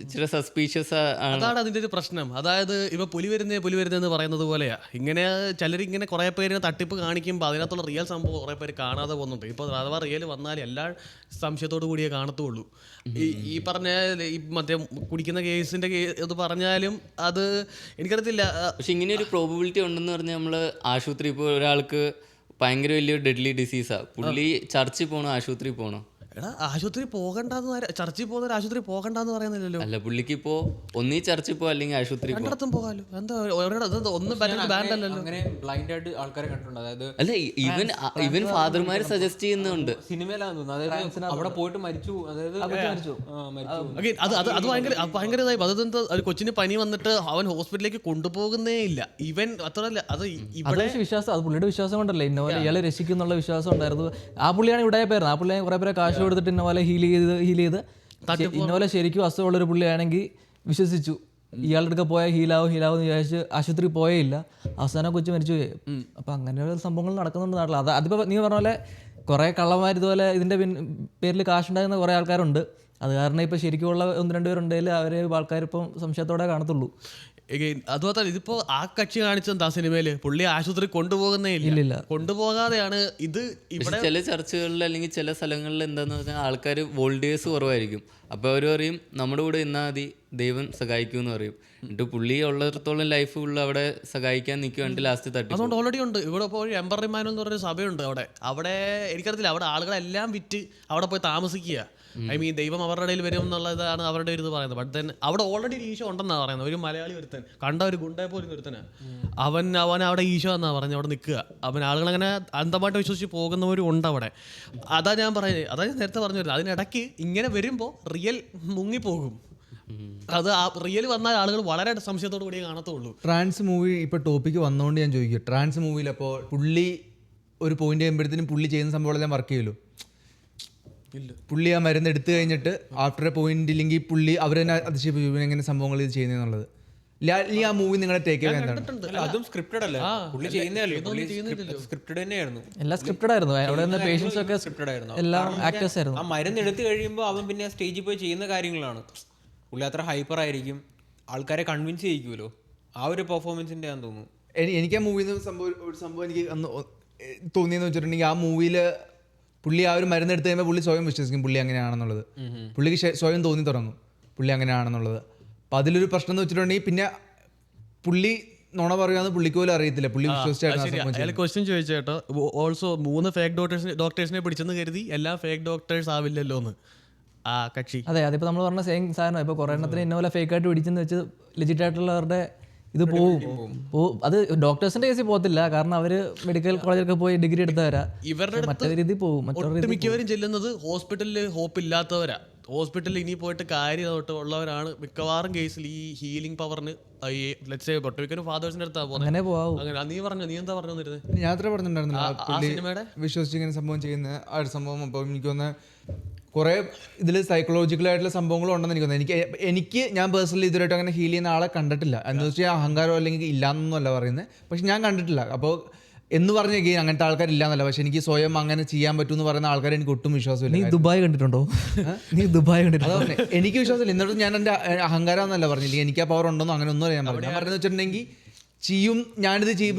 ഇച്ചിരി സസ്പീഷ്യസ് ആണ്. അതാണ് അതിൻ്റെ ഒരു പ്രശ്നം. അതായത് ഇപ്പോൾ പുലി വരുന്നതെന്ന് പറയുന്നത് പോലെയാ. ഇങ്ങനെ ചിലരിങ്ങനെ കുറേ പേര് തട്ടിപ്പ് കാണിക്കുമ്പോൾ അതിനകത്തുള്ള റിയൽ സംഭവം കുറേ പേര് കാണാതെ പോകുന്നുണ്ട്. ഇപ്പോൾ അഥവാ റിയൽ വന്നാൽ എല്ലാ സംശയത്തോടു കൂടിയേ കാണത്തുള്ളൂ. ഈ പറഞ്ഞ ഈ മറ്റേ കുടിക്കുന്ന കേസിൻ്റെ ഇത് പറഞ്ഞാലും അത് എനിക്കറിയത്തില്ല. പക്ഷെ ഇങ്ങനെ ഒരു പ്രോബബിലിറ്റി ഉണ്ടെന്ന് പറഞ്ഞാൽ നമ്മൾ ആശുപത്രി ഇപ്പോൾ ഒരാൾക്ക് ഭയങ്കര വലിയൊരു ഡെഡ്ലി ഡിസീസാണ്, പുള്ളി ചർച്ചിൽ പോകണോ ആശുപത്രി പോകണോ? എടാ ആശുപത്രി പോകണ്ടെന്ന്, ചർച്ചിൽ പോകുന്ന ആശുപത്രി പോകണ്ടെന്ന് പറയുന്നില്ലല്ലോ. അല്ല, പുള്ളിക്ക് ഇപ്പോൾ ഒന്നീ ചർച്ചിൽ പോ അല്ലെങ്കിൽ ആശുപത്രി രണ്ടിടത്തും പോകാമല്ലോ. എന്താ ഒന്നും ബാൻഡല്ലല്ലോ. അങ്ങനെ ബ്ലൈൻഡ് ആയിട്ട് ആൾക്കാരെ കണ്ടിട്ടുണ്ട്. അതായത് അല്ല, ഈവൻ ഫാദർമാർ സജസ്റ്റ് ചെയ്യുന്നുണ്ട്. സിനിമയിലാന്ന് തോന്നുന്നു, അതായത് അവിടെ പോയിട്ട് മരിച്ചു, അതായത് അത് ഭയങ്കര ഇതായി. അതെന്താ ഒരു കൊച്ചിന് പനി വന്നിട്ട് അവൻ ഹോസ്പിറ്റലിലേക്ക് കൊണ്ടുപോകുന്നേ ഇല്ല. ഇവൻ അത്രല്ല, അത് ഇവിടെ വിശ്വാസം, അത് പുള്ളിയുടെ വിശ്വാസം കൊണ്ടല്ലേ ഇന്നപോലെ ഇയാളെ രക്ഷിക്കുന്നുള്ള വിശ്വാസം ഉണ്ടായിരുന്നു. ആ പുള്ളിയാണ് ഇവിടെ പേര്, ആ പുള്ളിയെ കുറെ പേരെ കാശ് കൊടുത്തിട്ട് ഇന്നപോലെ ഹീൽ ചെയ്ത് ഇന്നപോലെ ശരിക്കും അസുഖമുള്ളൊരു പുള്ളിയാണെങ്കിൽ വിശ്വസിച്ചു. ഇയാളുടെ അടുക്ക പോയാൽ ഹീലാവും എന്ന് വിചാരിച്ച് ആശുപത്രി പോയേ ഇല്ല, അവസാനം കൊച്ചു മരിച്ചു പോയി. അപ്പം അങ്ങനെ സംഭവങ്ങൾ നടക്കുന്നുണ്ട് നാട്ടിൽ. അതിപ്പോൾ നീ പറഞ്ഞ പോലെ കുറേ കള്ളന്മാർ ഇതുപോലെ ഇതിൻ്റെ പേരിൽ കാശുണ്ടാകുന്ന കുറേ ആൾക്കാരുണ്ട്. അത് കാരണം ഇപ്പോൾ ശരിക്കുമുള്ള 1-2 പേരുണ്ടെങ്കിൽ അവരെ ആൾക്കാർ ഇപ്പം സംശയത്തോടെ കാണത്തുള്ളൂ. അതുപോലെ ഇതിപ്പോ ആ കക്ഷി കാണിച്ചെന്താ സിനിമയില് പുള്ളി ആശുപത്രി കൊണ്ടുപോകുന്നേ ഇല്ല, കൊണ്ടുപോകാതെയാണ് ഇത് ഇവിടെ. ചില ചർച്ചകളിൽ അല്ലെങ്കിൽ ചില സ്ഥലങ്ങളിൽ എന്താന്ന് പറഞ്ഞാൽ ആൾക്കാർ വോൾഡേഴ്സ് കുറവായിരിക്കും. അപ്പോൾ അവർ പറയും നമ്മുടെ കൂടെ നിന്നാൽ മതി, ദൈവം സഹായിക്കും എന്ന് പറയും. എന്നിട്ട് പുള്ളി ഉള്ളിടത്തോളം ലൈഫ് ഫുള്ള് അവിടെ സഹായിക്കാൻ നിൽക്കുവാണ്ട് ലാസ്റ്റ് തട്ടി. അതുകൊണ്ട് ഓൾറെഡി ഉണ്ട് ഇവിടെ ഇപ്പോൾ ഒരു എംബറി മാനു എന്ന് പറഞ്ഞൊരു സഭയുണ്ട് അവിടെ എനിക്കറിയത്തില്ല, അവിടെ ആളുകളെല്ലാം വിറ്റ് അവിടെ പോയി താമസിക്കുക. ഐ മീൻ ദൈവം അവരുടെ ഇടയിൽ വരും എന്നുള്ളതാണ് അവരുടെ ഒരു ഇത് പറയുന്നത്. ബട്ട് ദെൻ അവിടെ ഓൾറെഡി ഈശോ ഉണ്ടെന്നാണ് പറയുന്നത്. ഒരു മലയാളി ഒരുത്തൻ കണ്ട ഒരു ഗുണ്ടയെ പോലും ഒരുത്തന് അവൻ അവിടെ ഈശോ എന്നാണ് പറഞ്ഞത് അവിടെ നിൽക്കുക. അവൻ ആളുകളങ്ങനെ അന്ധമായിട്ട് വിശ്വസിച്ച് പോകുന്നവരും ഉണ്ട് അവിടെ. അതാ ഞാൻ പറയുന്നത്, അതാ ഞാൻ നേരത്തെ പറഞ്ഞു വരുന്നത്. അതിനിടയ്ക്ക് ഇങ്ങനെ വരുമ്പോൾ റിയൽ മുങ്ങിപ്പോകും. അത് ആ റിയൽ വന്നാൽ ആളുകൾ വളരെ സംശയത്തോടു കൂടിയേ കാണത്തുള്ളൂ. ട്രാൻസ് മൂവി ഇപ്പോൾ ടോപ്പിക്ക് വന്നുകൊണ്ട് ഞാൻ ചോദിക്കും, ട്രാൻസ് മൂവിയിൽ അപ്പോൾ പുള്ളി ഒരു പോയിന്റ് ചെയ്യുമ്പോഴത്തേനും പുള്ളി ചെയ്യുന്ന സംഭവങ്ങളെല്ലാം വർക്ക് ചെയ്യുമല്ലോ. പുള്ളി ആ മരുന്ന് എടുത്തു കഴിഞ്ഞിട്ട് ആഫ്റ്റർ എ പോയിന്റ് ഇല്ലെങ്കിൽ പുള്ളി അവർ തന്നെ അതിശയിപ്പിച്ചു എങ്ങനെ സംഭവങ്ങൾ ഇത് ചെയ്യുന്നതെന്നുള്ളത്. ഈ ആ മൂവി നിങ്ങളുടെ ടേക്ക് അവേ എന്താണ്? അതും സ്ക്രിപ്റ്റഡ് അല്ലേ, പുള്ളി ചെയ്യുന്നതല്ലേ, സ്ക്രിപ്റ്റഡ് തന്നെയായിരുന്നു, എല്ലാം സ്ക്രിപ്റ്റഡ് ആയിരുന്നു. അവിടെ നിന്ന് പേഷ്യൻസ് ഒക്കെ സ്ക്രിപ്റ്റഡ് ആയിരുന്നു. എല്ലാം ആക്ടേഴ്സ് ആയിരുന്നു. ആ മരുന്ന് എടുത്തു കഴിയുമ്പോൾ അവൻ പിന്നെ സ്റ്റേജിൽ പോയി ചെയ്യുന്ന കാര്യങ്ങളാണ്. പുള്ളി അത്ര ഹൈപ്പർ ആയിരിക്കും, ആൾക്കാരെ കൺവിൻസ് ചെയ്യിക്കുമല്ലോ. ആ ഒരു പെർഫോമൻസിന്റെ ആണെന്ന് തോന്നുന്നു. എനിക്ക് ആ മൂവിയിൽ നിന്ന് ഒരു സംഭവം എനിക്ക് അന്ന് തോന്നിയെന്ന് വെച്ചിട്ടുണ്ടെങ്കിൽ, ആ മൂവിയിൽ പുള്ളി ആ ഒരു മരുന്ന് എടുത്ത് കഴിയുമ്പോൾ പുള്ളി സ്വയം വിശ്വസിക്കും പുള്ളി അങ്ങനെയാണെന്നുള്ളത്. പുള്ളിക്ക് സ്വയം തോന്നി തുടങ്ങും പുള്ളി അങ്ങനെയാണെന്നുള്ളത്. അപ്പം അതിലൊരു പ്രശ്നം എന്ന് വെച്ചിട്ടുണ്ടെങ്കിൽ പിന്നെ പുള്ളി നുണ പറയുകയെന്ന് പുള്ളിക്ക് പോലും അറിയത്തില്ല. പുള്ളി വിശ്വസിച്ചായിരുന്നു. ക്വസ്റ്റ്യൻ ചോദിച്ചേട്ടോ, ഓൾസോ 3 ഫേക്ക് ഡോക്ടേഴ്സിനെ പിടിച്ചെന്ന് കരുതി എല്ലാ ഫേക്ക് ഡോക്ടേഴ്സ് ആവില്ലല്ലോ എന്ന് ആ കക്ഷി. അതെ, അതിപ്പോൾ നമ്മൾ പറഞ്ഞ സെയിം സാധനം. ഇപ്പോൾ കുറേ എണ്ണത്തിന് ഇന്ന പോലെ ഫേക്ക് ആയിട്ട് പിടിച്ചെന്ന് വെച്ച് ലെജിറ്റ് ആയിട്ടുള്ളവരുടെ ഇത് പോവും. അത് ഡോക്ടേഴ്സിന്റെ കേസിൽ പോകത്തില്ല, കാരണം അവര് മെഡിക്കൽ കോളേജിലൊക്കെ പോയി ഡിഗ്രി എടുത്തവരാ. ഇവരുടെ മറ്റേ രീതി പോകും. മിക്കവരും ചെല്ലുന്നത് ഹോസ്പിറ്റലിൽ ഹോപ്പ് ഇല്ലാത്തവരാ. ഹോസ്പിറ്റലിൽ ഇനി പോയിട്ട് കാര്യം ഉള്ളവരാണ് മിക്കവാറും കേസിൽ ഈ ഹീലിംഗ് പവറിന് ഒട്ടുമിക്കനും ഫാദേഴ്സിന്റെ അടുത്താ പോകുന്നത്. അങ്ങനെ പോവാം. അങ്ങനെ നീ പറഞ്ഞു, നീ എന്താ പറഞ്ഞു തരുന്നത്? യാത്ര പറഞ്ഞിട്ടുണ്ടായിരുന്നില്ല വിശ്വസിച്ച് ഇങ്ങനെ സംഭവം ചെയ്യുന്ന ആ ഒരു സംഭവം. അപ്പം എനിക്ക് തോന്നുന്നത് കുറേ ഇതിൽ സൈക്കോളജിക്കലായിട്ടുള്ള സംഭവങ്ങളും ഉണ്ടെന്ന് എനിക്ക് തോന്നുന്നു. എനിക്ക് ഞാൻ പേഴ്സണലി ഇതുവരായിട്ട് അങ്ങനെ ഹീൽ ചെയ്യുന്ന ആളെ കണ്ടിട്ടില്ല. എന്ന് വെച്ചാൽ അഹങ്കാരം അല്ലെങ്കിൽ ഇല്ലാന്നൊന്നുമല്ല പറയുന്നത്, പക്ഷെ ഞാൻ കണ്ടിട്ടില്ല. അപ്പോൾ എന്ന് പറഞ്ഞെങ്കിൽ അങ്ങനത്തെ ആൾക്കാരില്ലാന്നല്ല, പക്ഷെ എനിക്ക് സ്വയം അങ്ങനെ ചെയ്യാൻ പറ്റുമെന്ന് പറയുന്ന ആൾക്കാരെ എനിക്ക് ഒട്ടും വിശ്വാസമില്ല. നീ ദുബായ് കണ്ടിട്ടുണ്ടോ? നീ ദുബായ് കണ്ടിട്ടുണ്ടോ? അതാണ് എനിക്ക് വിശ്വാസമില്ല. എന്നിട്ട് ഞാൻ എൻ്റെ അഹങ്കാരം എന്നല്ല പറഞ്ഞില്ല, എനിക്ക് ആ പവർ ഉണ്ടോന്നോ അങ്ങനെ ഒന്നും ഞാൻ പറഞ്ഞു. ഞാൻ പറഞ്ഞതെന്ന് വെച്ചിട്ടുണ്ടെങ്കിൽ ഞാനിത് ചെയ്യും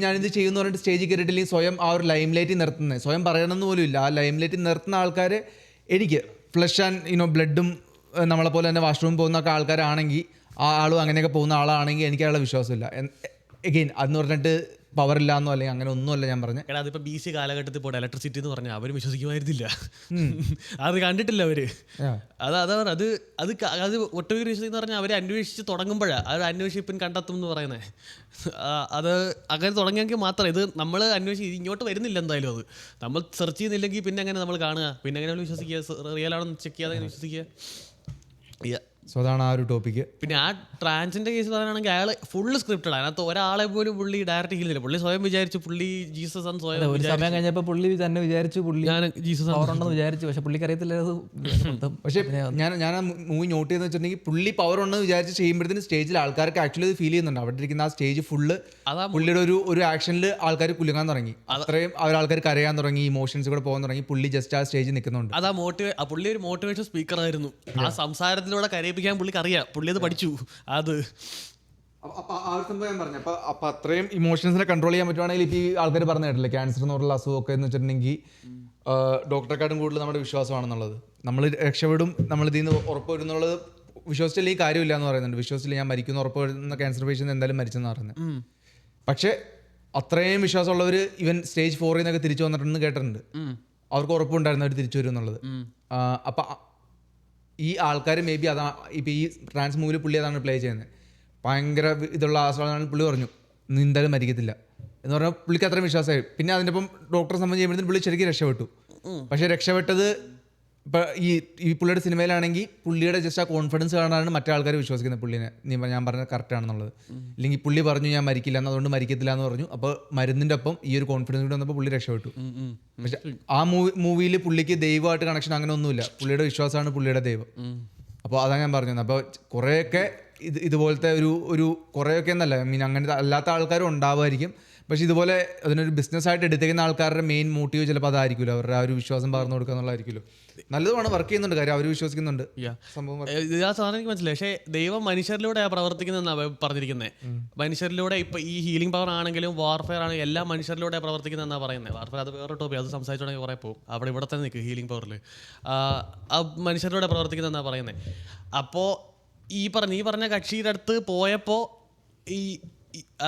എന്ന് പറഞ്ഞിട്ട് സ്റ്റേജിൽ കയറിയിട്ടില്ലെങ്കിൽ സ്വയം ആ ഒരു ലൈം ലൈറ്റിൽ നിർത്തുന്നത്, സ്വയം പറയണമെന്ന് പോലും ഇല്ല, ആ ലൈം ലൈറ്റിൽ നിർത്തുന്ന ആൾക്കാർ എനിക്ക് ഫ്ലഷ് ആൻഡ് ബ്ലഡും നമ്മളെപ്പോലെ തന്നെ വാഷ്റൂമിൽ പോകുന്നൊക്കെ ആൾക്കാരാണെങ്കിൽ, ആ ആളും അങ്ങനെയൊക്കെ പോകുന്ന ആളാണെങ്കിൽ എനിക്ക് അയാളെ വിശ്വാസമില്ല. എഗെയിൻ അതെന്ന് പറഞ്ഞിട്ട് പവർ ഇല്ലാന്നോ അല്ലെങ്കിൽ അങ്ങനെ ഒന്നുമല്ല ഞാൻ പറഞ്ഞത്. എടാ അതിപ്പോൾ BC കാലഘട്ടത്തിൽ പോട്ടെ, ഇലക്ട്രിസിറ്റി എന്ന് പറഞ്ഞാൽ അവർ വിശ്വസിക്കുമായിരുന്നില്ല. അത് കണ്ടിട്ടില്ല അവര്. അതാ അത് അത് അത് ഒട്ടുമിക്ക വിശ്വസിച്ച് എന്ന് പറഞ്ഞാൽ അവർ അന്വേഷിച്ച് തുടങ്ങുമ്പോഴാണ് അത് അന്വേഷിപ്പിൻ കണ്ടെത്തും എന്ന് പറയുന്നത്. അത് അങ്ങനെ തുടങ്ങിയെങ്കിൽ മാത്രം ഇത് നമ്മൾ അന്വേഷിച്ച് ഇങ്ങോട്ട് വരുന്നില്ല. എന്തായാലും അത് നമ്മൾ സെർച്ച് ചെയ്യുന്നില്ലെങ്കിൽ പിന്നെ എങ്ങനെ നമ്മൾ കാണുക, പിന്നെ എങ്ങനെ വിശ്വസിക്കുക, റിയൽ ആണെന്ന് ചെക്ക് ചെയ്യാതെ വിശ്വസിക്കുക. സോ അതാണ് ആ ഒരു ടോപ്പിക്ക്. പിന്നെ ആ ട്രാൻസിന്റെ കേസ് പറയുകയാണെങ്കിൽ അയാൾ ഫുള്ള് സ്ക്രിപ്റ്റഡ്. അതിനകത്ത് ഒരാളെ പോലും പുള്ളി ഡയറക്റ്റ് ചെയ്യുന്നില്ല. പുള്ളി സ്വയം വിചാരിച്ചു പുള്ളി ജീസസ് എന്ന് സ്വയം. ഒരു സമയം കഴിഞ്ഞപ്പോൾ പുള്ളി തന്നെ വിചാരിച്ചു പുള്ളി ഞാൻ ജീസസ് പവർ ഉണ്ടെന്ന് വിചാരിച്ചു, പക്ഷെ പുള്ളിക്ക് അറിയത്തില്ല. പക്ഷേ ഞാൻ ആ മൂവി നോട്ട് ചെയ്തെന്ന് വെച്ചിട്ടുണ്ടെങ്കിൽ പുള്ളി പവർ ഉണ്ടെന്ന് വിചാരിച്ച് ചെയ്യുമ്പോഴത്തേന് സ്റ്റേജിൽ ആൾക്കാർക്ക് ആക്ച്വലി അത് ഫീൽ ചെയ്യുന്നുണ്ട്. അവിടെ ഇരിക്കുന്ന ആ സ്റ്റേജ് ഫുള്ള് പുള്ളിയുടെ ഒരു ആക്ഷനിൽ ആൾക്കാർ കുലുങ്ങാൻ തുടങ്ങി, അത്രയും ആൾക്കാർ കരയാൻ തുടങ്ങി, ഇമോഷൻസ് കൂടെ പോകാൻ തുടങ്ങി. പുള്ളി ജസ്റ്റ് ആ സ്റ്റേജിൽ നിൽക്കുന്നുണ്ട്. അതാ പുള്ളി ഒരു മോട്ടിവേഷൻ സ്പീക്കർ ആയിരുന്നു. ആ സംസാരത്തിലൂടെ കരയിപ്പിക്കാൻ പുള്ളിക്ക് അറിയാം, പുള്ളി അത് പഠിച്ചു. അത് ആ ഒരു സംഭവം ഞാൻ പറഞ്ഞു. അപ്പൊ അത്രയും ഇമോഷൻസിനെ കൺട്രോൾ ചെയ്യാൻ പറ്റുവാണെങ്കിൽ ഇപ്പൊ ഈ ആൾക്കാർ പറഞ്ഞു കേട്ടില്ലേ, ക്യാൻസർ എന്ന് പറഞ്ഞുള്ള അസുഖമൊക്കെ എന്ന് വെച്ചിട്ടുണ്ടെങ്കിൽ ഡോക്ടറെക്കാട്ടും കൂടുതൽ നമ്മുടെ വിശ്വാസമാണെന്നുള്ളത്. നമ്മൾ രക്ഷപ്പെടും, നമ്മൾ ഇതിൽ നിന്ന് ഉറപ്പ് വരുന്നുള്ളത് വിശ്വസിച്ചില്ല. ഈ കാര്യമില്ല എന്ന് പറയുന്നുണ്ട്. വിശ്വസിച്ചില്ല ഞാൻ മരിക്കുന്ന ഉറപ്പ് വരുന്ന ക്യാൻസർ പേഷ്യൻ്റ് എന്തായാലും മരിച്ചെന്ന് പറയുന്നത്. പക്ഷെ അത്രയും വിശ്വാസമുള്ളവർ ഇവൻ സ്റ്റേജ് 4 നിന്നൊക്കെ തിരിച്ചു വന്നിട്ടുണ്ടെന്ന് കേട്ടിട്ടുണ്ട്. അവർക്ക് ഉറപ്പുണ്ടായിരുന്നു അവർ തിരിച്ചു വരും എന്നുള്ളത്. അപ്പൊ ഈ ആൾക്കാർ മേ ബി അതാ ഇപ്പം ഈ ട്രാൻസ് മൂവിൽ പുള്ളി അതാണ് പ്ലേ ചെയ്യുന്നത്. ഭയങ്കര ഇതുള്ള ആസ്വാദനമാണ്. പുള്ളി പറഞ്ഞു നീ എന്തായാലും മരിക്കത്തില്ല എന്ന് പറഞ്ഞാൽ പുള്ളിക്ക് അത്രയും വിശ്വാസമായി. പിന്നെ അതിൻ്റെ ഒപ്പം ഡോക്ടറെ സംബന്ധിച്ച് ചെയ്യുമ്പോഴത്തേക്കും പുള്ളി ശരിക്കും രക്ഷപ്പെട്ടു. പക്ഷേ രക്ഷപ്പെട്ടത് ഇപ്പം ഈ പുള്ളിയുടെ സിനിമയിലാണെങ്കിൽ പുള്ളിയുടെ ജസ്റ്റ് ആ കോൺഫിഡൻസ് കാണാനാണ് മറ്റേ ആൾക്കാർ വിശ്വസിക്കുന്നത് പുള്ളിനെ. ഞാൻ പറഞ്ഞത് കറക്റ്റ് ആണെന്നുള്ളത്. ഇല്ലെങ്കിൽ പുള്ളി പറഞ്ഞു ഞാൻ മരിക്കില്ല എന്ന്, അതുകൊണ്ട് മരിക്കത്തില്ല എന്ന് പറഞ്ഞു. അപ്പോൾ മരുന്നിൻ്റെ ഒപ്പം ഈ ഒരു കോൺഫിഡൻസ് കൂടി വന്നപ്പോൾ പുള്ളി രക്ഷപ്പെട്ടു. പക്ഷെ ആ മൂവിയിൽ പുള്ളിക്ക് ദൈവമായിട്ട് കണക്ഷൻ അങ്ങനെ ഒന്നുമില്ല. പുള്ളിയുടെ വിശ്വാസമാണ് പുള്ളിയുടെ ദൈവം. അപ്പോൾ അതാണ് ഞാൻ പറഞ്ഞത്. അപ്പോൾ കുറേയൊക്കെ ഇതുപോലത്തെ ഒരു കുറേയൊക്കെ എന്നല്ല, ഐ മീൻ അങ്ങനത്തെ അല്ലാത്ത ആൾക്കാരും ഉണ്ടാവുമായിരിക്കും. പക്ഷേ ഇതുപോലെ അതിനൊരു ബിസിനസ്സായിട്ട് എടുത്തേക്കുന്ന ആൾക്കാരുടെ മെയിൻ മോട്ടീവ് ചിലപ്പോൾ അതായിരിക്കുമല്ലോ, അവരുടെ ആ ഒരു വിശ്വാസം പകർന്നു കൊടുക്കുക എന്നുള്ളതായിരിക്കുമല്ലോ. നല്ലതുമാണ്, വർക്ക് ചെയ്യുന്നുണ്ട്, കാര്യം അവർ വിശ്വസിക്കുന്നുണ്ട് സംഭവം. ഇത് ആ സാധനം എനിക്ക് മനസ്സിലായി. പക്ഷേ ദൈവം മനുഷ്യരിലൂടെയാണ് പ്രവർത്തിക്കുന്നതെന്നാണ് പറഞ്ഞിരിക്കുന്നത്. മനുഷ്യരിലൂടെ ഇപ്പം ഈ ഹീലിംഗ് പവർ ആണെങ്കിലും വാർഫെയർ ആണെങ്കിലും എല്ലാം മനുഷ്യരിലൂടെ പ്രവർത്തിക്കുന്നതെന്നാണ് പറയുന്നത്. വാർഫെയർ അത് വേറെ ടോപ്പിക്, അത് സംസാരിച്ചോണെങ്കിൽ കുറേ പോകും. അവിടെ ഇവിടെ തന്നെ നിൽക്കും ഹീലിംഗ് പവറിൽ, മനുഷ്യരിലൂടെ പ്രവർത്തിക്കുന്നതെന്നാണ് പറയുന്നത്. അപ്പോൾ ഈ പറഞ്ഞ കക്ഷിയുടെ അടുത്ത് പോയപ്പോൾ ഈ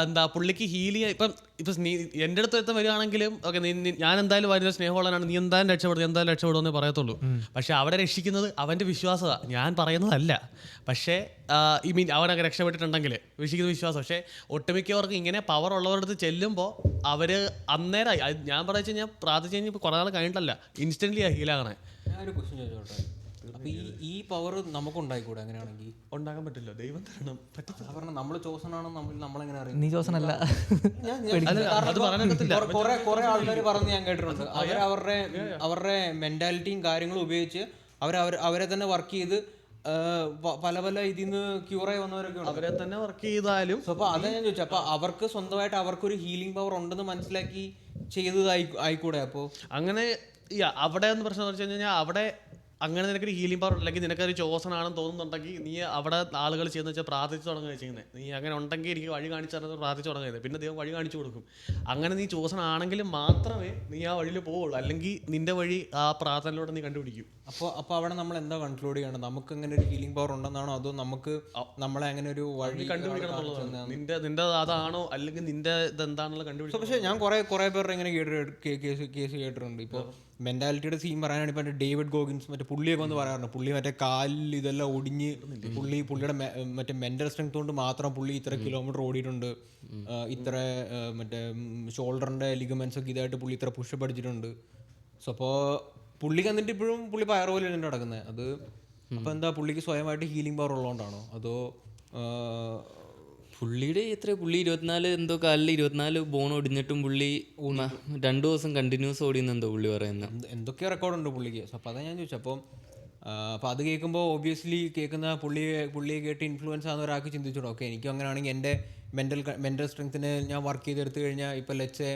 എന്താ പുള്ളിക്ക് ഹീൽ ചെയ്യാൻ ഇപ്പം എൻ്റെ അടുത്ത് എത്താൻ വരികയാണെങ്കിലും ഓക്കെ ഞാൻ എന്തായാലും വരുന്ന സ്നേഹമുള്ളവനാണ്, നീ എന്തായാലും രക്ഷപ്പെടുമെന്നേ പറയത്തുള്ളൂ. പക്ഷെ അവിടെ രക്ഷിക്കുന്നത് അവൻ്റെ വിശ്വാസമാണ്, ഞാൻ പറയുന്നതല്ല. പക്ഷേ ഈ അവനൊക്കെ രക്ഷപ്പെട്ടിട്ടുണ്ടെങ്കിൽ രക്ഷിക്കുന്ന വിശ്വാസം. പക്ഷേ ഒട്ടുമിക്കവർക്ക് ഇങ്ങനെ പവർ ഉള്ളവരുടെ അടുത്ത് ചെല്ലുമ്പോൾ അവർ അന്നേരമായി ഞാൻ പറഞ്ഞു കഴിഞ്ഞാൽ പ്രാർത്ഥിച്ച് കഴിഞ്ഞാൽ ഇപ്പോൾ കുറേ നാൾ കഴിഞ്ഞിട്ടല്ല, ഇൻസ്റ്റൻ്റ്ലി ആ ഹീലാകണേ. ഞാനൊരു ക്വസ്റ്റ്യൻ ചോദിച്ചോട്ടെ, അപ്പോൾ ഈ പവർ നമുക്ക് ഉണ്ടായിക്കൂടെ? അങ്ങനെയാണെങ്കിൽ ഉണ്ടാക്കാൻ പറ്റില്ല, ദൈവം തരണം. പറ്റില്ല. പറഞ്ഞാൽ നമ്മൾ ചോസനാണോ നമ്മളെങ്ങനെ അറിയാം? നീ ചോസനല്ല. കുറെ ആൾക്കാർ പറഞ്ഞ് ഞാൻ കേട്ടിട്ടുണ്ട്. അവരുടെ മെന്റാലിറ്റിയും കാര്യങ്ങളും ഉപയോഗിച്ച് അവരെ തന്നെ വർക്ക് ചെയ്ത് പല ഇതിൽ നിന്ന് ക്യൂറായി വന്നവരൊക്കെ അവരെ തന്നെ വർക്ക് ചെയ്താലും. അപ്പോൾ അതാ ഞാൻ ചോദിച്ചത്, അപ്പോൾ അവർക്ക് സ്വന്തമായിട്ട് അവർക്കൊരു ഹീലിംഗ് പവർ ഉണ്ടെന്ന് മനസ്സിലാക്കി ചെയ്തതായിക്കൂടെ? അപ്പോൾ അങ്ങനെ അവിടെ എന്ന് പ്രശ്നം എന്ന് വെച്ച് കഴിഞ്ഞാൽ അവിടെ അങ്ങനെ നിനക്കൊരു ഹീലിംഗ് പവർ അല്ലെങ്കിൽ നിനക്കൊരു ചോസനാണെന്ന് തോന്നുന്നുണ്ടെങ്കിൽ നീ അവിടെ ആളുകൾ ചെയ്യുന്ന വെച്ചാൽ പ്രാർത്ഥിച്ച് തുടങ്ങുക ചെയ്യുന്നത്. നീ അങ്ങനെ ഉണ്ടെങ്കിൽ എനിക്ക് വഴി കാണിച്ചു തരുന്നത് പ്രാർത്ഥിച്ച് തുടങ്ങുന്നത്, പിന്നെ ദൈവം വഴി കാണിച്ചു കൊടുക്കും. അങ്ങനെ നീ ചോസനാണെങ്കിലും മാത്രമേ നീ ആ വഴിയിൽ പോവുള്ളൂ, അല്ലെങ്കിൽ നിന്റെ വഴി ആ പ്രാർത്ഥനയിലൂടെ നീ കണ്ടുപിടിക്കും. അപ്പോൾ അവിടെ നമ്മൾ എന്താ കൺക്ലൂഡ് ചെയ്യണം? നമുക്ക് അങ്ങനെ ഒരു ഹീലിംഗ് പവർ ഉണ്ടെന്നാണോ, അതോ നമുക്ക് നമ്മളെ അങ്ങനെ ഒരു വഴി കണ്ടുപിടിക്കണം എന്നുള്ളതാണ്. നിന്റെ അതാണോ അല്ലെങ്കിൽ നിന്റെ ഇതെന്താണെന്നുള്ള കണ്ടുപിടിക്കണം. പക്ഷേ ഞാൻ കുറേ പേരുടെ ഇങ്ങനെ കേസ് കേട്ടിട്ടുണ്ട്. ഇപ്പോൾ മെന്റാലിറ്റിയുടെ സീൻ പറയാനാണ് ഇപ്പം ഡേവിഡ് ഗോഗിൻസ് മറ്റേ പുള്ളിയൊക്കെ ഒന്ന് പറയാറുണ്ട്. പുള്ളി മറ്റേ കാലിൽ ഇതെല്ലാം ഒടിഞ്ഞ് പുള്ളിയുടെ മറ്റേ മെന്റൽ സ്ട്രെങ്ത് കൊണ്ട് മാത്രം പുള്ളി ഇത്ര കിലോമീറ്റർ ഓടിയിട്ടുണ്ട്, ഇത്ര മറ്റേ ഷോൾഡറിന്റെ ലിഗമെന്റ്സ് ഒക്കെ ഇതായിട്ട് പുള്ളി ഇത്ര പുഷപ്പ് അടിച്ചിട്ടുണ്ട്. സോ അപ്പോൾ പുള്ളിക്ക് എന്നിട്ട് ഇപ്പോഴും പുള്ളി പയർ പോലെ തന്നെ നടക്കുന്നത്. അത് അപ്പോൾ എന്താ പുള്ളിക്ക് സ്വയമായിട്ട് ഹീലിംഗ് പവർ ഉള്ളതുകൊണ്ടാണോ, അതോ പുള്ളിയുടെ പുള്ളി 24 എന്തോ കാലിൽ 24 ബോൺ ഒടിഞ്ഞിട്ടും പുള്ളി 2 ദിവസം കണ്ടിന്യൂസ് ഓടിയെന്നെന്തോ പുള്ളി പറയുന്നത്. എന്തൊക്കെ റെക്കോർഡുണ്ട് പുള്ളിക്ക്. സോ അപ്പോൾ അതാ ഞാൻ ചോദിച്ചത്. അപ്പോൾ അത് കേൾക്കുമ്പോൾ ഒബ്വിയസ്ലി കേൾക്കുന്ന പുള്ളിയെ കേട്ട് ഇൻഫ്ലുവൻസ് ആകുന്ന ഒരാൾക്ക് ചിന്തിച്ചോളൂ, ഓക്കെ എനിക്കും അങ്ങനെയാണെങ്കിൽ എൻ്റെ മെൻ്റൽ സ്ട്രെങ്ത്തിന് ഞാൻ വർക്ക് ചെയ്തെടുത്ത് കഴിഞ്ഞാൽ ഇപ്പോൾ ലെറ്റ്സ്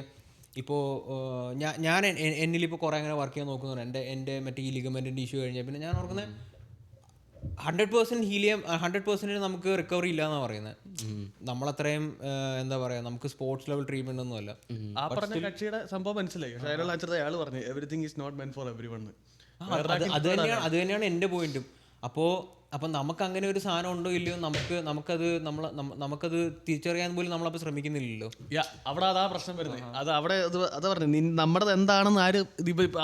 ഇപ്പോൾ ഞാൻ എന്നിലിപ്പോൾ കുറേ അങ്ങനെ വർക്ക് ചെയ്യാൻ നോക്കുന്നുണ്ട്. എൻ്റെ മറ്റേ ഈ ലിഗമെൻറ്റിൻ്റെ ഇഷ്യൂ കഴിഞ്ഞാൽ പിന്നെ ഞാൻ ഓർക്കുന്നത് 100% ഹീൽ ചെയ്യാൻ 100% നമുക്ക് റിക്കവറി ഇല്ല എന്നാണ് പറയുന്നത്. നമ്മളത്രയും എന്താ പറയുക, നമുക്ക് സ്പോർട്സ് ലെവൽ ട്രീറ്റ്മെൻ്റ് ഒന്നും അല്ല. ആ പറഞ്ഞ കക്ഷിയുടെ സംഭവം മനസ്സിലായി. പക്ഷേ അയാൾ പറഞ്ഞു everything is not meant for everyone. അത് തന്നെയാണ് എൻ്റെ പോയിന്റും. അപ്പോൾ നമുക്ക് അങ്ങനെ ഒരു സാധനം ഉണ്ടോ ഇല്ലയോ, നമുക്കത് തിരിച്ചറിയാൻ പോലും നമ്മളപ്പോൾ ശ്രമിക്കുന്നില്ലല്ലോ. അവിടെ അതാ പ്രശ്നം വരുന്നത്. അത് അവിടെ അത് പറഞ്ഞു നമ്മുടെ എന്താണെന്ന് ആര്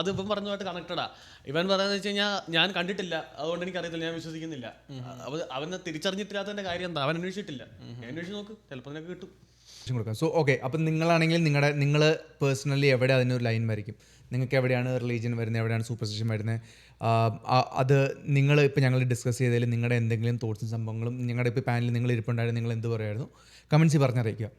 അത് ഇപ്പം പറഞ്ഞുമായിട്ട് കണക്റ്റഡാ. ഇവൻ പറയുന്നത് വെച്ച് കഴിഞ്ഞാൽ ഞാൻ കണ്ടിട്ടില്ല, അതുകൊണ്ട് എനിക്ക് അറിയത്തില്ല, ഞാൻ വിശ്വസിക്കുന്നില്ല. അവനെ തിരിച്ചറിഞ്ഞിട്ടില്ലാത്തതിന്റെ കാര്യം എന്താ, അവൻ അന്വേഷിച്ചിട്ടില്ല. അന്വേഷിച്ച് നോക്ക്, ചിലപ്പോൾ നിനക്ക് കിട്ടും. കൊടുക്കാം. സോ ഓക്കെ, അപ്പം നിങ്ങളാണെങ്കിൽ നിങ്ങൾ പേഴ്സണലി എവിടെ അതിനൊരു ലൈൻ വരയ്ക്കും? നിങ്ങൾക്ക് എവിടെയാണ് റിലീജിയൻ വരുന്നത്, എവിടെയാണ് സൂപ്പർസ്റ്റിഷൻ വരുന്നത്? അത് നിങ്ങൾ ഇപ്പോൾ ഞങ്ങൾ ഡിസ്കസ് ചെയ്തതിൽ നിങ്ങളുടെ എന്തെങ്കിലും തോട്ട്സും സംഭവങ്ങളും, ഞങ്ങളുടെ ഇപ്പോൾ പാനലിൽ നിങ്ങൾ ഇരിപ്പുണ്ടായിരുന്നു, നിങ്ങൾ എന്ത് പറയുമായിരുന്നു? കമൻസിൽ പറഞ്ഞറിയിക്കുക.